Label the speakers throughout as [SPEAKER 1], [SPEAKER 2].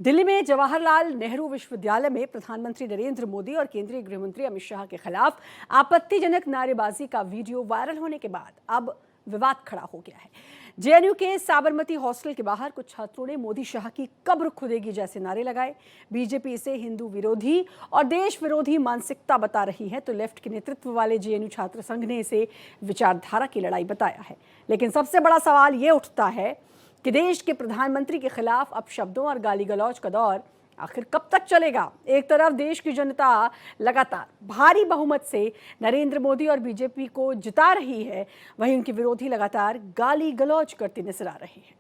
[SPEAKER 1] दिल्ली में जवाहरलाल नेहरू विश्वविद्यालय में प्रधानमंत्री नरेंद्र मोदी और केंद्रीय गृह मंत्री अमित शाह के खिलाफ आपत्तिजनक नारेबाजी का वीडियो वायरल होने के बाद अब विवाद खड़ा हो गया है। जेएनयू के साबरमती हॉस्टल के बाहर कुछ छात्रों ने मोदी शाह की कब्र खुदेगी जैसे नारे लगाए। बीजेपी इसे हिंदू विरोधी और देश विरोधी मानसिकता बता रही है, तो लेफ्ट के नेतृत्व वाले जेएनयू छात्र संघ ने इसे विचारधारा की लड़ाई बताया है। लेकिन सबसे बड़ा सवाल ये उठता है कि देश के प्रधानमंत्री के खिलाफ अपशब्दों और गाली गलौज का दौर आखिर कब तक चलेगा। एक तरफ देश की जनता लगातार भारी बहुमत से नरेंद्र मोदी और बीजेपी को जिता रही है, वहीं उनके विरोधी लगातार गाली गलौज करते नजर आ रहे हैं।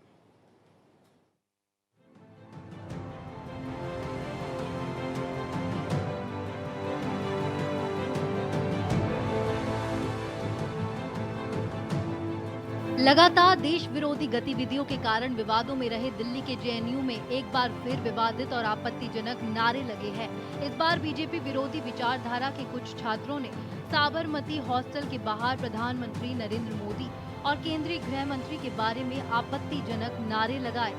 [SPEAKER 2] लगातार देश विरोधी गतिविधियों के कारण विवादों में रहे दिल्ली के जेएनयू में एक बार फिर विवादित और आपत्तिजनक नारे लगे हैं। इस बार बीजेपी विरोधी विचारधारा के कुछ छात्रों ने साबरमती हॉस्टल के बाहर प्रधानमंत्री नरेंद्र मोदी और केंद्रीय गृह मंत्री के बारे में आपत्तिजनक नारे लगाए।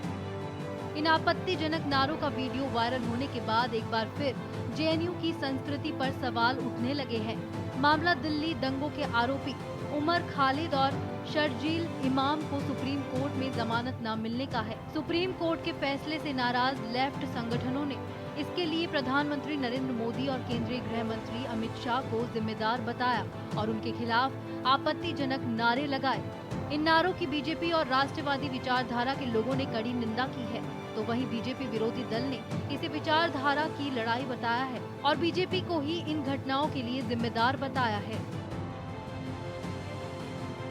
[SPEAKER 2] इन आपत्तिजनक नारों का वीडियो वायरल होने के बाद एक बार फिर जेएनयू की संस्कृति पर सवाल उठने लगे हैं। मामला दिल्ली दंगों के आरोपी उमर खालिद और शर्जील इमाम को सुप्रीम कोर्ट में जमानत न मिलने का है। सुप्रीम कोर्ट के फैसले से नाराज लेफ्ट संगठनों ने इसके लिए प्रधानमंत्री नरेंद्र मोदी और केंद्रीय गृह मंत्री अमित शाह को जिम्मेदार बताया और उनके खिलाफ आपत्तिजनक नारे लगाए। इन नारों की बीजेपी और राष्ट्रवादी विचारधारा के लोगों ने कड़ी निंदा की है, तो वहीं बीजेपी विरोधी दल ने इसे विचारधारा की लड़ाई बताया है और बीजेपी को ही इन घटनाओं के लिए जिम्मेदार बताया है।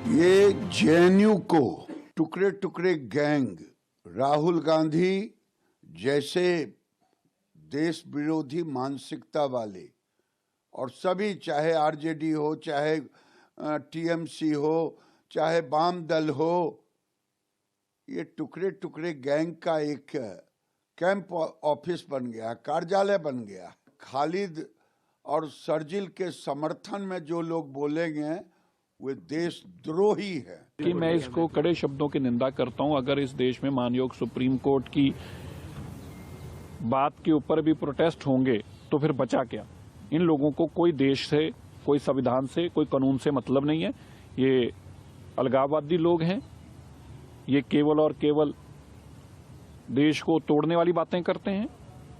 [SPEAKER 3] ये जेएनयू को टुकड़े टुकड़े गैंग राहुल गांधी जैसे देश विरोधी मानसिकता वाले और सभी, चाहे आरजेडी हो, चाहे टीएमसी हो, चाहे वाम दल हो, ये टुकड़े टुकड़े गैंग का एक कैंप ऑफिस बन गया, कार्यालय बन गया। खालिद और शर्जील के समर्थन में जो लोग बोलेंगे वे देशद्रोही है।
[SPEAKER 4] कि मैं इसको कड़े शब्दों की निंदा करता हूं। अगर इस देश में मानयोग सुप्रीम कोर्ट की बात के ऊपर भी प्रोटेस्ट होंगे तो फिर बचा क्या। इन लोगों को कोई देश से, कोई संविधान से, कोई कानून से मतलब नहीं है। ये अलगाववादी लोग हैं। ये केवल और केवल देश को तोड़ने वाली बातें करते हैं।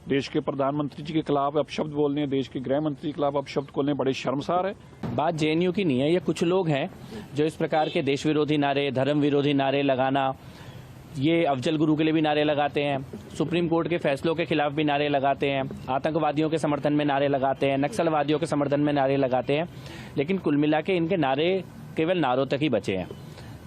[SPEAKER 4] देश के प्रधानमंत्री जी के खिलाफ अपशब्द बोलने, देश के गृह मंत्री के खिलाफ अपशब्द बोलने बड़े शर्मसार है।
[SPEAKER 5] बात जेएनयू की नहीं है। ये कुछ लोग हैं जो इस प्रकार के देश विरोधी नारे, धर्म विरोधी नारे लगाना, ये अफजल गुरु के लिए भी नारे लगाते हैं, सुप्रीम कोर्ट के फैसलों के खिलाफ भी नारे लगाते हैं, आतंकवादियों के समर्थन में नारे लगाते हैं, नक्सलवादियों के समर्थन में नारे लगाते हैं। लेकिन कुल मिला के इनके नारे केवल नारों तक ही बचे हैं।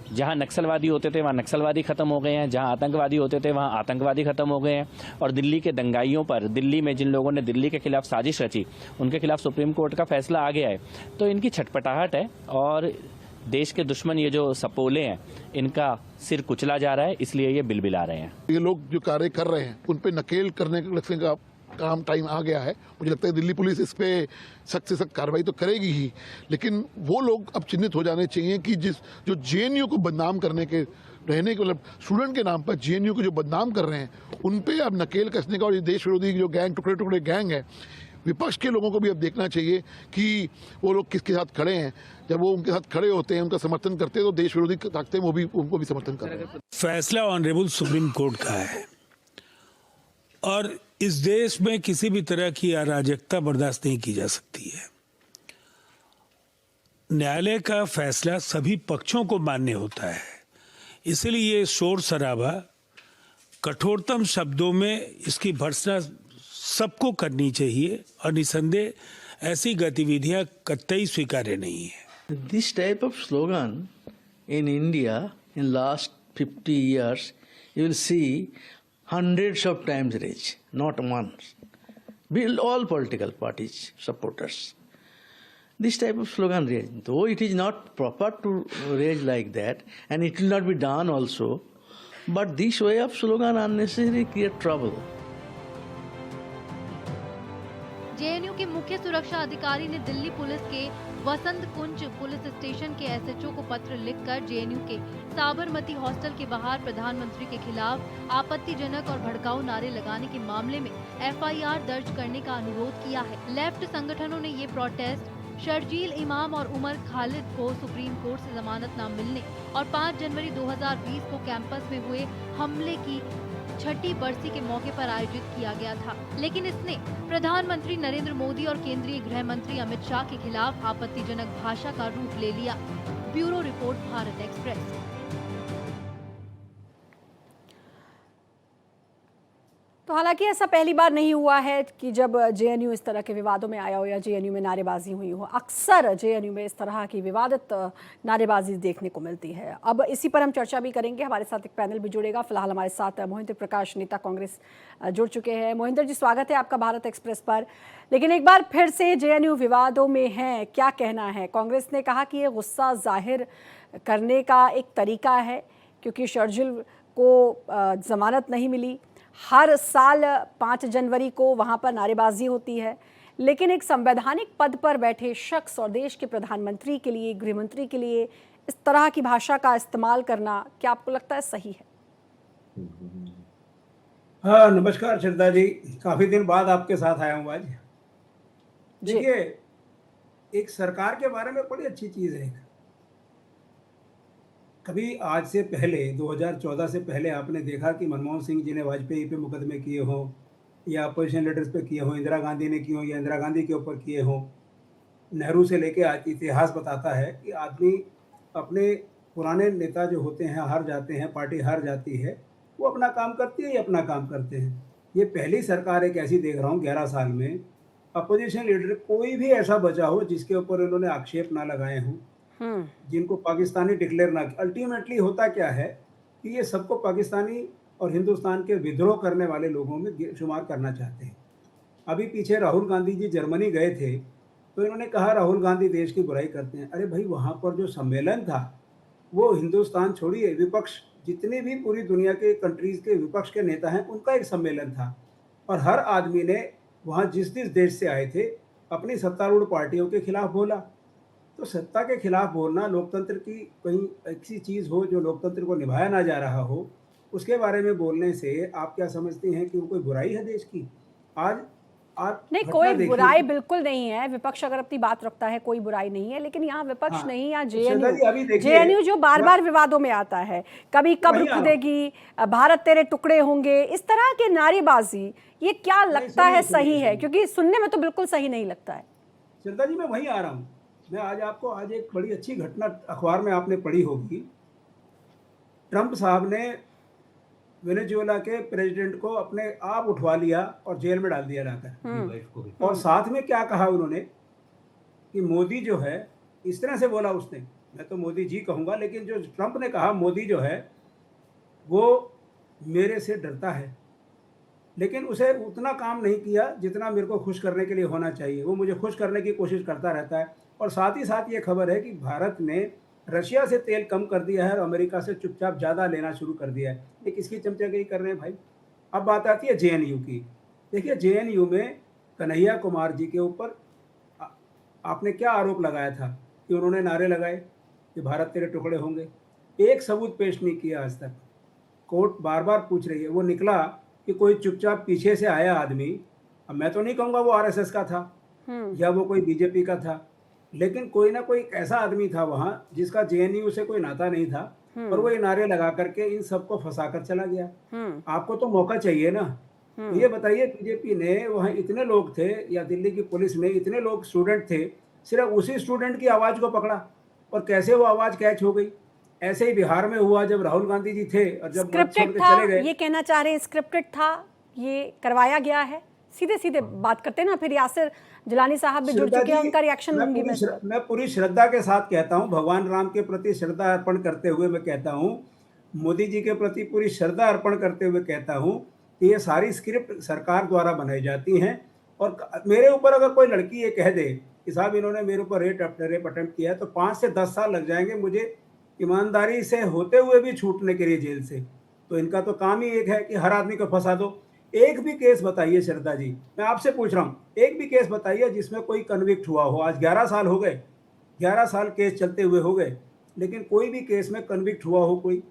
[SPEAKER 5] जहां नक्सलवादी होते थे वहां नक्सलवादी खत्म हो गए हैं, जहां आतंकवादी होते थे वहां आतंकवादी खत्म हो गए हैं। और दिल्ली के दंगाइयों पर, दिल्ली में जिन लोगों ने दिल्ली के खिलाफ साजिश रची, उनके खिलाफ सुप्रीम कोर्ट का फैसला आ गया है। तो इनकी छटपटाहट है और देश के दुश्मन ये जो सपोले हैं, इनका सिर कुचला जा रहा है, इसलिए ये बिलबिला रहे हैं।
[SPEAKER 6] ये लोग जो कार्य कर रहे हैं उन पे नकेल करने का काम टाइम आ गया है। मुझे लगता है दिल्ली पुलिस इस पे सख्त से सख्त कार्रवाई तो करेगी ही, लेकिन वो लोग अब चिन्हित हो जाने चाहिए कि जो जेएनयू को बदनाम करने के रहने के, मतलब स्टूडेंट के नाम पर जेएनयू को जो बदनाम कर रहे हैं, उन पे अब नकेल कसने का, और ये देश विरोधी जो गैंग, टुकड़े टुकड़े गैंग है, विपक्ष के लोगों को भी अब देखना चाहिए कि वो लोग किसके साथ खड़े हैं। जब वो उनके साथ खड़े होते हैं, उनका समर्थन करते हैं, तो देश विरोधी ताकतें वो भी उनको भी समर्थन कर रहे हैं।
[SPEAKER 7] फैसला ऑनरेबल सुप्रीम कोर्ट का है और इस देश में किसी भी तरह की अराजकता बर्दाश्त नहीं की जा सकती है। न्यायालय का फैसला सभी पक्षों को मान्य होता है, इसलिए ये शोर शराबा कठोरतम शब्दों में इसकी भर्त्सना सबको करनी चाहिए और निसंदेह ऐसी गतिविधियां कतई स्वीकार्य नहीं है।
[SPEAKER 8] This type of slogan in India in last 50 years, you will see hundreds of times raised, not once. All political parties supporters. This type of slogan raised, though it is not proper to raise like that, and it will not be done also, but this way of slogan unnecessarily create trouble.
[SPEAKER 2] JNU के मुख्य सुरक्षा अधिकारी ने Delhi police के वसंत कुंज police station के SHO को पत्र लिखकर जेएनयू के साबरमती हॉस्टल के बाहर प्रधानमंत्री के खिलाफ आपत्तिजनक और भड़काऊ नारे लगाने के मामले में एफआईआर दर्ज करने का अनुरोध किया है। लेफ्ट संगठनों ने ये प्रोटेस्ट शर्जील इमाम और उमर खालिद को सुप्रीम कोर्ट से जमानत न मिलने और 5 जनवरी 2020 को कैंपस में हुए हमले की 6ठी बरसी के मौके पर आयोजित किया गया था, लेकिन इसने प्रधानमंत्री नरेंद्र मोदी और केंद्रीय गृह मंत्री अमित शाह के खिलाफ आपत्तिजनक भाषा का रूप ले लिया। Bureau report, Bharat express.
[SPEAKER 1] तो हालांकि ऐसा पहली बार नहीं हुआ है कि जब जेएनयू इस तरह के विवादों में आया हो या जेएनयू में नारेबाजी हुई हो। अक्सर जेएनयू में इस तरह की विवादित नारेबाजी देखने को मिलती है। अब इसी पर हम चर्चा भी करेंगे। हमारे साथ एक पैनल भी जुड़ेगा। फिलहाल हमारे साथ मोहिंद्र प्रकाश, नेता कांग्रेस, जुड़ चुके हैं। मोहिंद्र जी, स्वागत है आपका भारत एक्सप्रेस पर। लेकिन एक बार फिर से जेएनयू विवादों में है, क्या कहना है? कांग्रेस ने कहा कि ये गुस्सा जाहिर करने का एक तरीका है क्योंकि शर्जील को जमानत नहीं मिली। हर साल 5 जनवरी को वहाँ पर नारेबाजी होती है, लेकिन एक संवैधानिक पद पर बैठे शख्स और देश के प्रधानमंत्री के लिए, गृहमंत्री के लिए इस तरह की भाषा का इस्तेमाल करना क्या आपको लगता है सही है?
[SPEAKER 9] हाँ, नमस्कार श्रद्धा जी, काफी दिन बाद आपके साथ आया हूँ आज। देखिए, एक सरकार के बारे में बड़ी अच्छी चीज़ है। कभी आज से पहले 2014 से पहले आपने देखा कि मनमोहन सिंह जी ने वाजपेयी पे मुकदमे किए हों या अपोजिशन लीडर्स पे किए हों, इंदिरा गांधी ने किए हों या इंदिरा गांधी के ऊपर किए हों। नेहरू से लेके आज इतिहास बताता है कि आदमी अपने पुराने नेता जो होते हैं हार जाते हैं, पार्टी हार जाती है, वो अपना काम करती है या अपना काम करते हैं। ये पहली सरकार एक ऐसी देख रहा हूँ 11 साल में अपोजिशन लीडर कोई भी ऐसा बचा हो जिसके ऊपर उन्होंने आक्षेप ना लगाए हों, जिनको पाकिस्तानी डिक्लेयर ना। अल्टीमेटली होता क्या है कि ये सबको पाकिस्तानी और हिंदुस्तान के विद्रोह करने वाले लोगों में शुमार करना चाहते हैं। अभी पीछे राहुल गांधी जी जर्मनी गए थे तो इन्होंने कहा राहुल गांधी देश की बुराई करते हैं। अरे भाई, वहाँ पर जो सम्मेलन था वो हिंदुस्तान छोड़िए, विपक्ष जितने भी पूरी दुनिया के कंट्रीज़ के विपक्ष के नेता हैं उनका एक सम्मेलन था और हर आदमी ने वहाँ जिस जिस देश से आए थे अपनी सत्तारूढ़ पार्टियों के खिलाफ बोला। तो सत्ता के खिलाफ बोलना लोकतंत्र की कहीं ऐसी चीज़ हो जो लोकतंत्र को निभाया ना जा रहा हो, उसके बारे में बोलने से आप क्या समझते हैं कि वो कोई बुराई है देश की? आज आप
[SPEAKER 1] नहीं, कोई बुराई बिल्कुल नहीं है। विपक्ष अगर अपनी बात रखता है कोई बुराई नहीं है, लेकिन यहाँ विपक्ष नहीं, यहाँ जेएनयू जो बार बार विवादों में आता है, कभी कब्र खुदेगी, भारत तेरे टुकड़े होंगे, इस तरह के नारेबाजी, ये क्या लगता है सही है? क्योंकि सुनने में तो बिल्कुल सही नहीं लगता है।
[SPEAKER 9] श्रद्धा जी, मैं वहीं आ रहा हूँ। मैं आज एक बड़ी अच्छी घटना अखबार में आपने पढ़ी होगी। ट्रंप साहब ने वेनेजुएला के प्रेसिडेंट को अपने आप उठवा लिया और जेल में डाल दिया लाकर। और साथ में क्या कहा उन्होंने कि मोदी जो है, इस तरह से बोला उसने, मैं तो मोदी जी कहूँगा, लेकिन जो ट्रंप ने कहा मोदी जो है वो मेरे से डरता है, लेकिन उसे उतना काम नहीं किया जितना मेरे को खुश करने के लिए होना चाहिए। वो मुझे खुश करने की कोशिश करता रहता है। और साथ ही साथ ये खबर है कि भारत ने रशिया से तेल कम कर दिया है और अमेरिका से चुपचाप ज़्यादा लेना शुरू कर दिया है। ये किसकी चमचागिरी कर रहे हैं भाई? अब बात आती है जेएनयू की। देखिए, जेएनयू में कन्हैया कुमार जी के ऊपर आपने क्या आरोप लगाया था कि उन्होंने नारे लगाए कि भारत तेरे टुकड़े होंगे। एक सबूत पेश नहीं किया आज तक। कोर्ट बार बार पूछ रही है। वो निकला कि कोई चुपचाप पीछे से आया आदमी, अब मैं तो नहीं कहूँगा वो आरएसएस का था या वो कोई बीजेपी का था, लेकिन कोई ना कोई ऐसा आदमी था वहाँ जिसका जेएनयू से कोई नाता नहीं था, और वो ये नारे लगा करके इन सबको फंसा कर चला गया। आपको तो मौका चाहिए ना। तो ये बताइए, बीजेपी ने वहाँ इतने लोग थे या दिल्ली की पुलिस ने इतने लोग स्टूडेंट थे, सिर्फ उसी स्टूडेंट की आवाज़ को पकड़ा और कैसे वो आवाज़ कैच हो गई। ऐसे ही बिहार में हुआ जब राहुल गांधी जी थे और जब
[SPEAKER 1] स्क्रिप्टेड था, चले गए। ये कहना चाह रहे हैं स्क्रिप्टेड था, ये करवाया गया है? सीधे सीधे बात करते हैं ना। फिर यासिर जिलानी साहब भी जुड़ चुके हैं, उनका रिएक्शन लूंगी
[SPEAKER 9] मैं पूरी श्रद्धा के साथ कहता हूं, भगवान राम के प्रति श्रद्धा अर्पण करते हुए मैं कहता हूं, मोदी जी के प्रति पूरी श्रद्धा अर्पण करते हुए कहता हूं कि ये सारी स्क्रिप्ट सरकार द्वारा बनाई जाती हैं। और मेरे ऊपर अगर कोई लड़की ये कह दे कि साहब इन्होंने मेरे ऊपर रेप अटेम्प्ट किया है, तो 5 से 10 साल लग जाएंगे मुझे ईमानदारी से होते हुए भी छूटने के लिए जेल से। तो इनका तो काम ही एक है कि हर आदमी को फंसा दो। एक भी केस बताइए श्रद्धा जी, मैं आपसे पूछ रहा हूँ, एक भी केस बताइए जिसमें कोई कन्विक्ट हुआ हो। आज 11 साल हो गए, 11 साल केस चलते हुए हो गए, लेकिन कोई भी केस में कन्विक्ट हुआ हो कोई?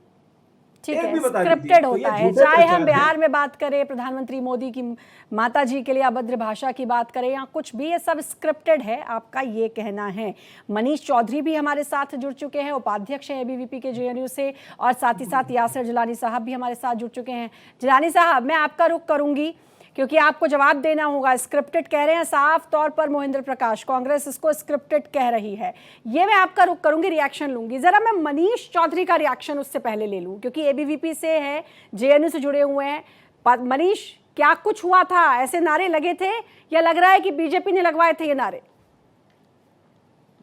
[SPEAKER 1] ठीक
[SPEAKER 9] एक
[SPEAKER 1] है,
[SPEAKER 9] भी बता दीजिए।
[SPEAKER 1] स्क्रिप्टेड
[SPEAKER 9] तो
[SPEAKER 1] होता
[SPEAKER 9] ये
[SPEAKER 1] है,
[SPEAKER 9] झूठे
[SPEAKER 1] चाहे
[SPEAKER 9] प्रचार
[SPEAKER 1] हम
[SPEAKER 9] हैं।
[SPEAKER 1] बिहार में बात करें, प्रधानमंत्री मोदी की माता जी के लिए अभद्र भाषा की बात करें या कुछ भी, ये सब स्क्रिप्टेड है, आपका ये कहना है। मनीष चौधरी भी हमारे साथ जुड़ चुके हैं, उपाध्यक्ष हैं एबीवीपी के जेएनयू से, और साथ ही साथ यासिर जिलानी साहब भी हमारे साथ जुड़ चुके हैं। जिलानी साहब, मैं आपका रुख करूंगी क्योंकि आपको जवाब देना होगा। स्क्रिप्टेड कह रहे हैं साफ तौर पर मोहिंद्र प्रकाश, कांग्रेस इसको स्क्रिप्टेड कह रही है। ये मैं आपका रुख करूंगी, रिएक्शन लूंगी। जरा मैं मनीष चौधरी का रिएक्शन उससे पहले ले लूं क्योंकि एबीवीपी से है, जेएनयू से जुड़े हुए हैं। मनीष, क्या कुछ हुआ था? ऐसे नारे लगे थे या लग रहा है कि बीजेपी ने लगवाए थे ये नारे?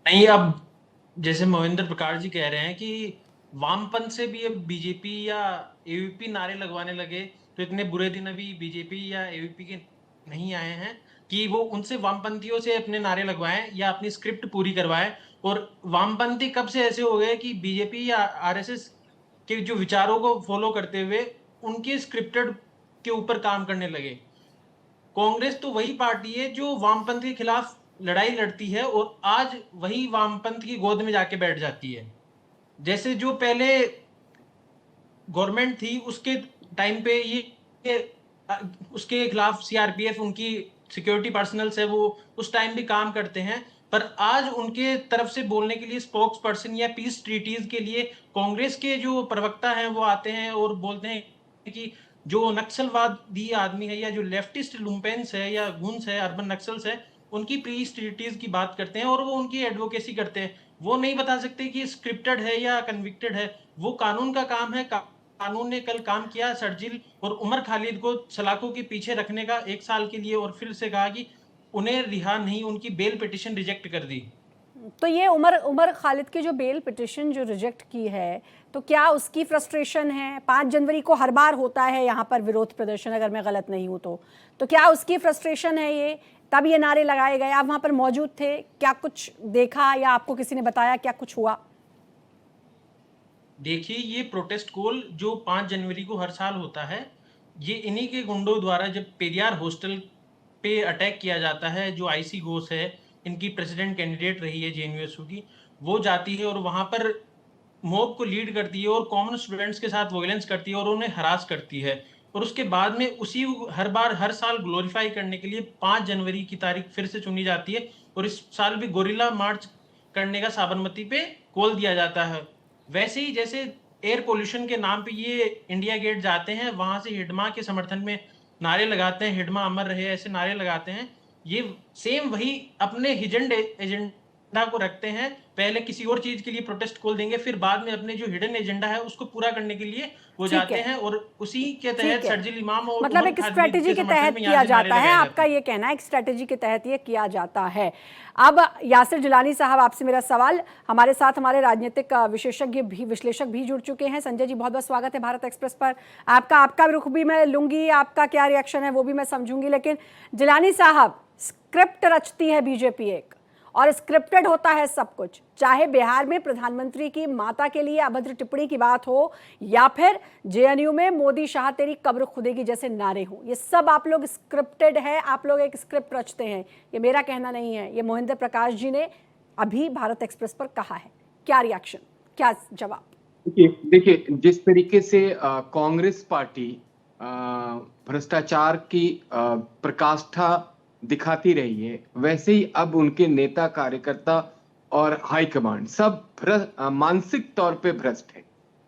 [SPEAKER 10] नहीं, अब जैसे मोहिंद्र प्रकाश जी कह रहे हैं कि वामपंथ से भी अब बीजेपी या एबीवीपी नारे लगवाने लगे, तो इतने बुरे दिन अभी बीजेपी या एबीवीपी के नहीं आए हैं कि वो उनसे वामपंथियों से अपने नारे लगवाएं या अपनी स्क्रिप्ट पूरी करवाएं। और वामपंथी कब से ऐसे हो गए कि बीजेपी या आरएसएस के जो विचारों को फॉलो करते हुए उनके स्क्रिप्टेड के ऊपर काम करने लगे। कांग्रेस तो वही पार्टी है जो वामपंथ के खिलाफ लड़ाई लड़ती है और आज वही वामपंथ की गोद में जाके बैठ जाती है। जैसे जो पहले गवर्नमेंट थी उसके टाइम पे ये उसके खिलाफ सीआरपीएफ, उनकी सिक्योरिटी पर्सनल्स है, वो उस टाइम भी काम करते हैं, पर आज उनके तरफ से बोलने के लिए स्पोक्स पर्सन या पीस ट्रीटीज के लिए कांग्रेस के जो प्रवक्ता हैं वो आते हैं और बोलते हैं कि जो नक्सलवादी आदमी है या जो लेफ्टिस्ट लुम्पेंस है या गुन्स है, अर्बन नक्सल्स है, उनकी पीस ट्रीटीज की बात करते हैं और वो उनकी एडवोकेसी करते हैं। वो नहीं बता सकते कि स्क्रिप्टेड है या कन्विक्टेड है। वो कानून का काम है। कानून ने कल काम किया शर्जील और उमर खालिद को सलाखों के पीछे रखने का 1 साल के लिए, और फिर से कहा कि उन्हें रिहा नहीं, उनकी बेल पिटीशन रिजेक्ट कर दी।
[SPEAKER 1] तो ये उमर खालिद की जो बेल पिटीशन जो रिजेक्ट की है, तो क्या उसकी फ्रस्ट्रेशन है? 5 जनवरी को हर बार होता है यहाँ पर विरोध प्रदर्शन, अगर मैं गलत नहीं हूँ तो क्या उसकी फ्रस्ट्रेशन है ये, तब ये नारे लगाए गए? आप वहाँ पर मौजूद थे, क्या कुछ देखा या आपको किसी ने बताया क्या कुछ हुआ?
[SPEAKER 10] देखिए, ये प्रोटेस्ट कॉल जो 5 जनवरी को हर साल होता है, ये इन्हीं के गुंडों द्वारा जब पेरियार हॉस्टल पे अटैक किया जाता है, जो आईसी घोष है, इनकी प्रेसिडेंट कैंडिडेट रही है जेएनयूएसयू की, वो जाती है और वहां पर मॉब को लीड करती है और कॉमन स्टूडेंट्स के साथ वायलेंस करती है और उन्हें हरास करती है। और उसके बाद में उसी हर साल ग्लोरीफाई करने के लिए 5 जनवरी की तारीख फिर से चुनी जाती है और इस साल भी गोरिल्ला मार्च करने का साबरमती पे कॉल दिया जाता है। वैसे ही जैसे एयर पोल्यूशन के नाम पे ये इंडिया गेट जाते हैं, वहां से हिडमा के समर्थन में नारे लगाते हैं, हिडमा अमर रहे, ऐसे नारे लगाते हैं। ये सेम वही अपने हिडन एजेंडा को रखते हैं। पहले किसी और चीज के लिए प्रोटेस्ट कॉल देंगे, फिर बाद में अपने जो हिडन एजेंडा है उसको पूरा करने के लिए वो जाते हैं और उसी के तहत शर्जील इमाम और
[SPEAKER 1] मतलब एक स्ट्रेटेजी के तहत किया जाता है, आपका ये कहना है, एक स्ट्रेटेजी के तहत ये किया जाता है। अब यासिर जिलानी साहब, आपसे मेरा सवाल, हमारे साथ हमारे राजनीतिक विश्लेषक भी जुड़ चुके हैं। संजय जी, बहुत बहुत स्वागत है भारत एक्सप्रेस पर। आपका रुख भी मैं लूंगी, आपका क्या रिएक्शन है वो भी मैं समझूंगी, लेकिन जिलानी साहब, स्क्रिप्ट रचती है बीजेपी एक, और स्क्रिप्टेड होता है सब कुछ, चाहे बिहार में प्रधानमंत्री की माता के लिए अभद्र टिप्पणी की बात हो या फिर जेएनयू में मोदी शाह तेरी कब्र खुदेगी जैसे नारे हो, ये सब आप लोग स्क्रिप्टेड है, आप लोग एक स्क्रिप्ट रचते हैं। ये मेरा कहना नहीं है, ये मोहिंद्र प्रकाश जी ने अभी भारत एक्सप्रेस पर कहा है। क्या रिएक्शन, क्या जवाब?
[SPEAKER 11] देखिए, जिस तरीके से कांग्रेस पार्टी भ्रष्टाचार की प्रकाष्ठा दिखाती रही है, वैसे ही अब उनके नेता, कार्यकर्ता और हाईकमांड सब मानसिक तौर पे भ्रष्ट है।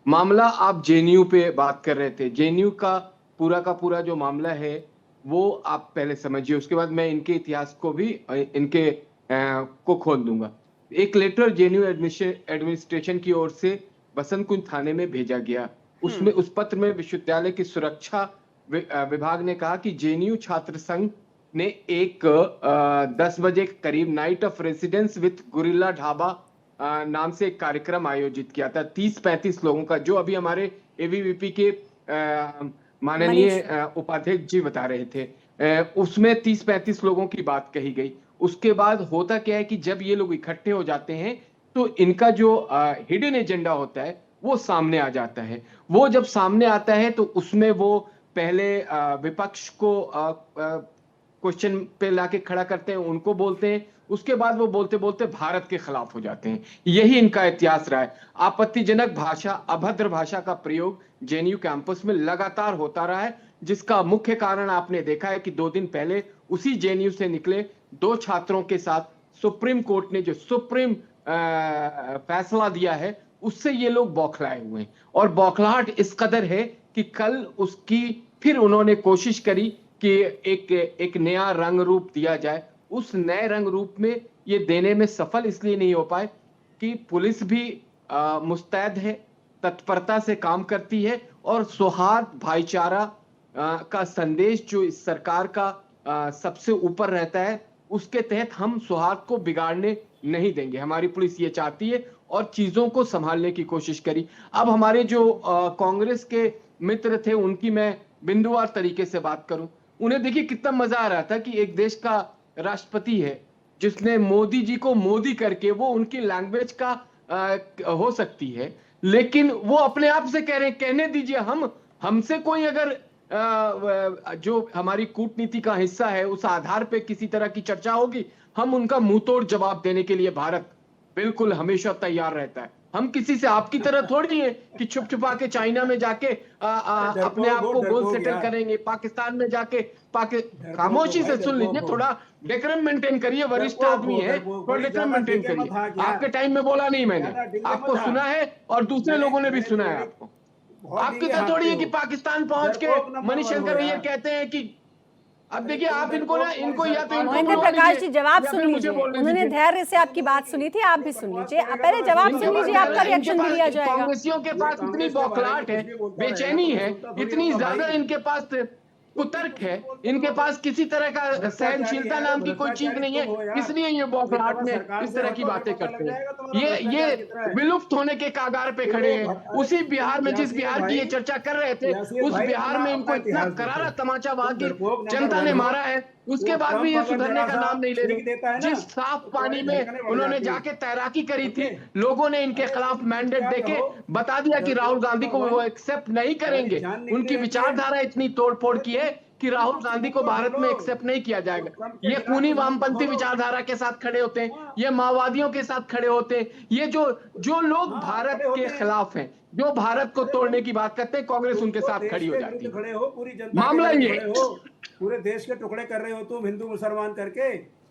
[SPEAKER 11] मामला आप जेएनयू पे बात कर रहे थे, जेएनयू का पूरा जो मामला है वो आप पहले समझिए, उसके बाद मैं इनके इतिहास को भी इनके को खोल दूंगा। एक लेटर जेएनयू एडमिनिस्ट्रेशन की ओर से बसंत कुंज थाने में भेजा गया। उसमें उस पत्र में विश्वविद्यालय की सुरक्षा विभाग ने कहा कि जेएनयू छात्र संघ ने एक 10 बजे करीब night of residence with guerrilla dhaba नाम से एक कार्यक्रम आयोजित किया था 30-35 लोगों का, जो अभी हमारे एबीवीपी के माननीय उपाध्यक्ष जी बता रहे थे। उसमें 30-35 लोगों की बात कही गई। उसके बाद होता क्या है कि जब ये लोग इकट्ठे हो जाते हैं तो इनका जो हिडन एजेंडा होता है वो सामने आ जाता है। वो जब सामने आता है तो उसमें वो पहले विपक्ष को क्वेश्चन पे लाके खड़ा करते हैं, उनको बोलते हैं, उसके बाद वो बोलते बोलते भारत के खिलाफ हो जाते हैं। यही इनका इतिहास रहा है। आपत्तिजनक भाषा, अभद्र भाषा का प्रयोग जेएनयू कैंपस में लगातार होता रहा है, जिसका मुख्य कारण आपने देखा है कि 2 दिन पहले उसी जेएनयू से निकले 2 छात्रों के साथ सुप्रीम कोर्ट ने जो सुप्रीम फैसला दिया है, उससे ये लोग बौखलाए हुए हैं। और बौखलाहट इस कदर है कि कल उसकी फिर उन्होंने कोशिश करी कि एक नया रंग रूप दिया जाए। उस नए रंग रूप में ये देने में सफल इसलिए नहीं हो पाए कि पुलिस भी मुस्तैद है, तत्परता से काम करती है और सौहार्द भाईचारा का संदेश जो इस सरकार का सबसे ऊपर रहता है, उसके तहत हम सौहार्द को बिगाड़ने नहीं देंगे। हमारी पुलिस ये चाहती है और चीजों को संभालने की कोशिश करी। अब हमारे जो कांग्रेस के मित्र थे, उनकी मैं बिंदुवार तरीके से बात करूं, उन्हें देखिए कितना मजा आ रहा था कि एक देश का राष्ट्रपति है जिसने मोदी जी को मोदी करके, वो उनकी लैंग्वेज का हो सकती है, लेकिन वो अपने आप से कह रहे हैं, कहने दीजिए, हमसे कोई अगर जो हमारी कूटनीति का हिस्सा है उस आधार पे किसी तरह की चर्चा होगी, हम उनका मुंहतोड़ जवाब देने के लिए भारत बिल्कुल हमेशा तैयार रहता है। हम किसी से आपकी तरह थोड़ी है कि छुप छुपा के चाइना में जाके अपने आप को गोल सेटल करेंगे, पाकिस्तान में जाके खामोशी से सुन लीजिए, थोड़ा डेकोरम मेंटेन करिए, वरिष्ठ आदमी है, थोड़ा डेकोरम मेंटेन करिए। आपके टाइम में बोला नहीं मैंने, आपको सुना है और दूसरे लोगों ने भी सुना है आपको। आपकी तरह थोड़ी है कि पाकिस्तान पहुंच के मणिशंकर भैया कहते हैं कि अब देखिए आप इनको या तो
[SPEAKER 1] महेंद्र प्रकाश जी जवाब सुन लीजिए, उन्होंने धैर्य से आपकी बात सुनी थी, आप भी सुन लीजिए, पहले जवाब सुन लीजिए, आपका रिएक्शन भी लिया जाएगा।
[SPEAKER 11] कांग्रेसियों के पास इतनी बौखलाहट है, बेचैनी है, इतनी ज्यादा इनके पास कुतर्क है, इनके पास किसी तरह का सहनशीलता नाम की कोई चीज नहीं है, इसलिए ये बौखलाहट में इस तरह की बातें करते हैं। ये विलुप्त होने के कागार पे खड़े हैं। उसी बिहार में, जिस बिहार की ये चर्चा कर रहे थे, उस बिहार में इनको इतना करारा तमाचा वहां की जनता ने मारा है, उसके बाद भी ये सुधरने का नाम नहीं ले रही। जिस साफ पानी में उन्होंने जाके तैराकी करी थी, लोगों ने इनके खिलाफ मैंडेट देके बता दिया कि राहुल गांधी को वो एक्सेप्ट नहीं करेंगे। उनकी विचारधारा इतनी तोड़फोड़ की है कि राहुल गांधी को भारत में एक्सेप्ट नहीं किया जाएगा। ये खूनी वामपंथी विचारधारा के साथ खड़े होते हैं, ये माओवादियों के साथ खड़े होते हैं, ये जो लोग भारत के खिलाफ हैं, जो भारत को तोड़ने की बात करते हैं, कांग्रेस उनके साथ खड़ी हो जाती है। मामला ये
[SPEAKER 9] पूरे देश के टुकड़े कर रहे हो तुम, हिंदू मुसलमान करके।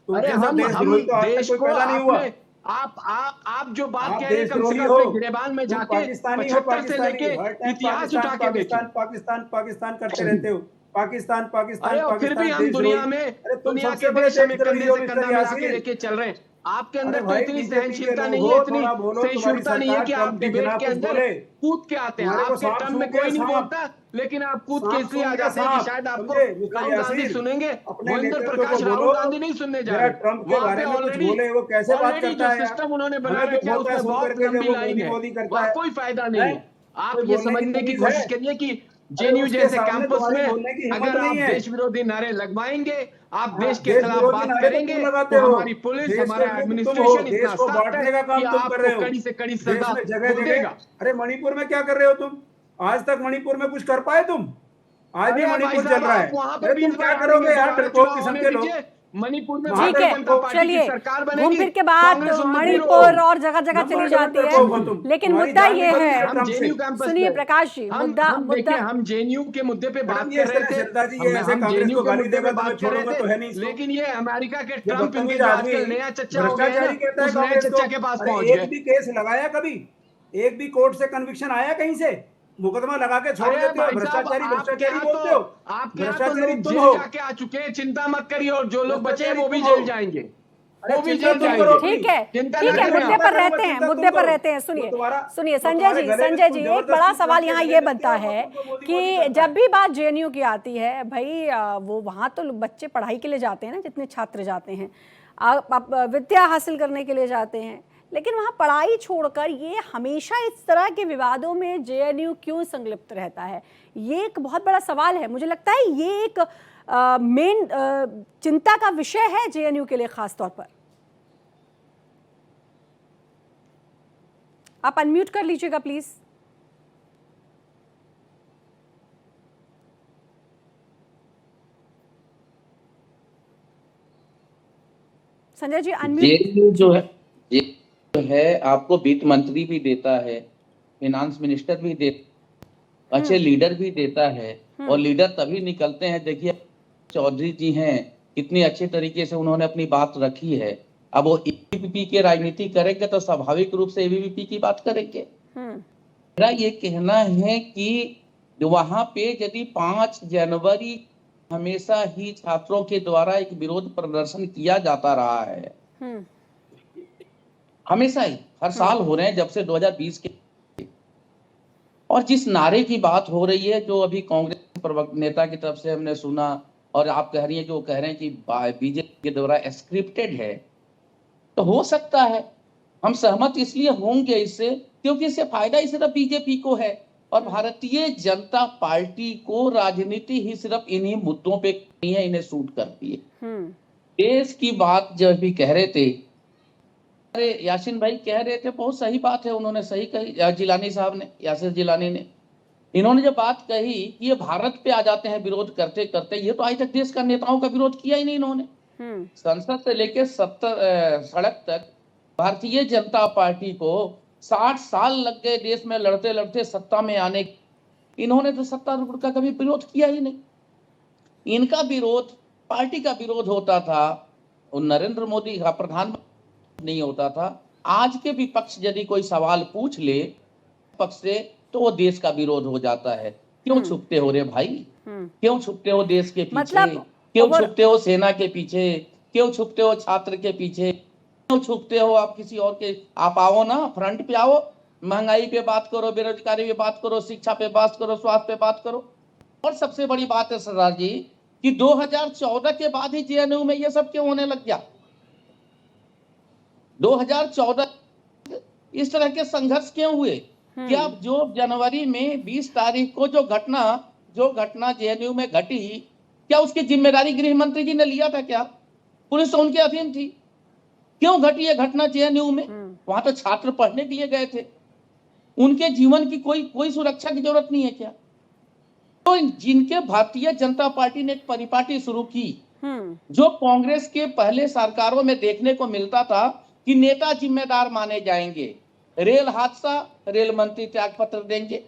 [SPEAKER 11] अरे हम देश को पैदा नहीं हुआ। आप जो बात कह रहे हैं, कम से कम अपने गिरेबान में जाके 75 से लेके इतिहास उठा के देखिए।
[SPEAKER 9] पाकिस्तान करते रहते हो, पाकिस्तान
[SPEAKER 11] और फिर भी हम दुनिया के देश में कंधे से कंधा मिला के लेके चल रहे हैं। आपके अंदर तो इतनी सहनशीलता नहीं है, इतनी सहिष्णुता नहीं है कि आप डिबेट के अंदर कूद के आते हैं। आपके टर्म में कोई नहीं बोलता, लेकिन आप कूद के इसलिए आ जाते हैं कि शायद आपको राहुल गांधी सुनेंगे। महेंद्र प्रकाश राहुल गांधी नहीं सुनने जा रहे। वहाँ पे ऑलरेडी जो सिस्टम उन्होंने बना रखा है उसमें बहुत लंबी लाइन है, वहाँ कोई फायदा नहीं है। आप ये समझने की कोशिश करिए कि जेएनयू जैसे कैंपस में अगर आप देश विरोधी नारे लगवाएंगे, आप देश के खिलाफ बात करेंगे, तो हमारी पुलिस, हमारा एडमिनिस्ट्रेशन इतना सख्त है कि आपको कड़ी से कड़ी सजा देगा।
[SPEAKER 9] अरे मणिपुर में क्या कर रहे हो तुम? आज तक मणिपुर में कुछ कर पाए तुम? आज भी मणिपुर चल रहा है, तुम क्या करोगे यार? डरपोक किस्म के लोग।
[SPEAKER 11] मणिपुर में
[SPEAKER 1] ठीक है, चलिए घूम फिर के बात मणिपुर और जगह जगह चली जाती है, लेकिन मुद्दा ये है, सुनिए प्रकाश जी, मुद्दा
[SPEAKER 11] हम जेएनयू के मुद्दे पे बात कर रहे थे, हम जेएनयू के मुद्दे पे बात कर रहे थे, लेकिन ये अमेरिका के ट्रम्प इनके जो आजकल नया चच्चा हो गया है, उस नए चच्चा के पास पहुंच गए।
[SPEAKER 9] एक भी केस लगाया कभी? एक भी कोर्ट से कन्विक्शन आया कहीं से? मुकदमा लगा के छोड़ देते हो, भ्रष्टाचारी बोलते हो।
[SPEAKER 11] आप भ्रष्टाचारी जेल जाके आ चुके हैं, चिंता मत करिए, और जो लोग बचे हैं वो भी जेल जाएंगे, वो भी जेल जाएंगे।
[SPEAKER 1] ठीक है, मुद्दे पर रहते हैं। सुनिए संजय जी, एक बड़ा सवाल यहाँ ये बनता है कि जब भी बात जेएनयू की आती है, भाई वो वहाँ तो बच्चे पढ़ाई के लिए जाते हैं ना, जितने छात्र जाते हैं, विद्या हासिल करने के लिए जाते हैं, लेकिन वहाँ पढ़ाई छोड़कर ये हमेशा इस तरह के विवादों में जेएनयू क्यों संलिप्त रहता है? ये एक बहुत बड़ा सवाल है। मुझे लगता है ये एक मेन चिंता का विषय है जेएनयू के लिए खास तौर पर। आप अनम्यूट कर लीजिएगा please. Sanjay ji unmute.
[SPEAKER 12] JNU जो है आपको वित्त मंत्री भी देता है, फिनांस मिनिस्टर भी देता, अच्छे लीडर भी देता है, और लीडर तभी निकलते हैं। देखिए चौधरी जी हैं, कितनी अच्छे तरीके से उन्होंने अपनी बात रखी है। अब वो एबीवीपी के राजनीति करेंगे तो स्वाभाविक रूप से एबीवीपी की बात करेंगे। मेरा ये कहना है कि वहां पे यदि 5 जनवरी हमेशा ही छात्रों के द्वारा एक विरोध प्रदर्शन किया जाता रहा है, हमेशा ही, हर साल हो रहे हैं जब से 2020 के, और जिस नारे की बात हो रही है जो अभी कांग्रेस नेता की तरफ से हमने सुना, और आप कह रही हैं कि वो कह रहे हैं कि बीजेपी के द्वारा स्क्रिप्टेड है, तो हो सकता है हम सहमत इसलिए होंगे इससे क्योंकि इससे फायदा ही सिर्फ बीजेपी को है, और भारतीय जनता पार्टी को राजनीति ही सिर्फ इन्हीं मुद्दों पे नहीं है, इन्हें सूट करती है। देश की बात जब भी कह रहे थे, अरे यासीन भाई कह रहे थे, बहुत सही बात है, उन्होंने सही कही, जिलानी साहब ने, यासिर जिलानी ने, इन्होंने जब बात कही कि ये भारत पे आ जाते हैं विरोध करते करते, ये तो आज तक देश का नेताओं का विरोध किया ही नहीं इन्होंने। संसद से लेकर सड़क तक भारतीय जनता पार्टी को 60 साल लग गए देश में लड़ते लड़ते सत्ता में आने, इन्होंने तो सत्ता का कभी विरोध किया ही नहीं। इनका विरोध पार्टी का विरोध होता था, और नरेंद्र मोदी का प्रधानमंत्री नहीं होता था। आज के विपक्ष यदि कोई सवाल पूछ ले पक्ष से तो वो देश का विरोध हो जाता है। क्यों छुपते हो रे भाई, क्यों छुपते हो देश के पीछे, क्यों छुपते हो सेना के पीछे, क्यों छुपते हो छात्र के पीछे, क्यों छुपते हो आप किसी और के, आप आओ ना, फ्रंट पे आओ, महंगाई पे बात करो, बेरोजगारी पे बात करो, शिक्षा पे बात करो, स्वास्थ्य पे बात करो। और सबसे बड़ी बात है सरदार जी कि 2014 के बाद ही जेएनयू में ये सब क्यों होने लग गया। 2014 इस तरह के संघर्ष क्यों हुए? क्या जो जनवरी में 20 तारीख को जो घटना जेएनयू में घटी, क्या उसकी जिम्मेदारी गृह मंत्री जी ने लिया था? क्या पुलिस तो उनके अधीन थी? क्यों घटी ये घटना जेएनयू में? वहां तो छात्र पढ़ने के लिए गए थे, उनके जीवन की कोई सुरक्षा की जरूरत नहीं है क्या? तो जिनके भारतीय जनता पार्टी ने एक परिपाटी शुरू की, जो कांग्रेस के पहले सरकारों में देखने को मिलता था कि नेता जिम्मेदार माने जाएंगे, रेल हादसा रेल मंत्री त्यागपत्र देंगे,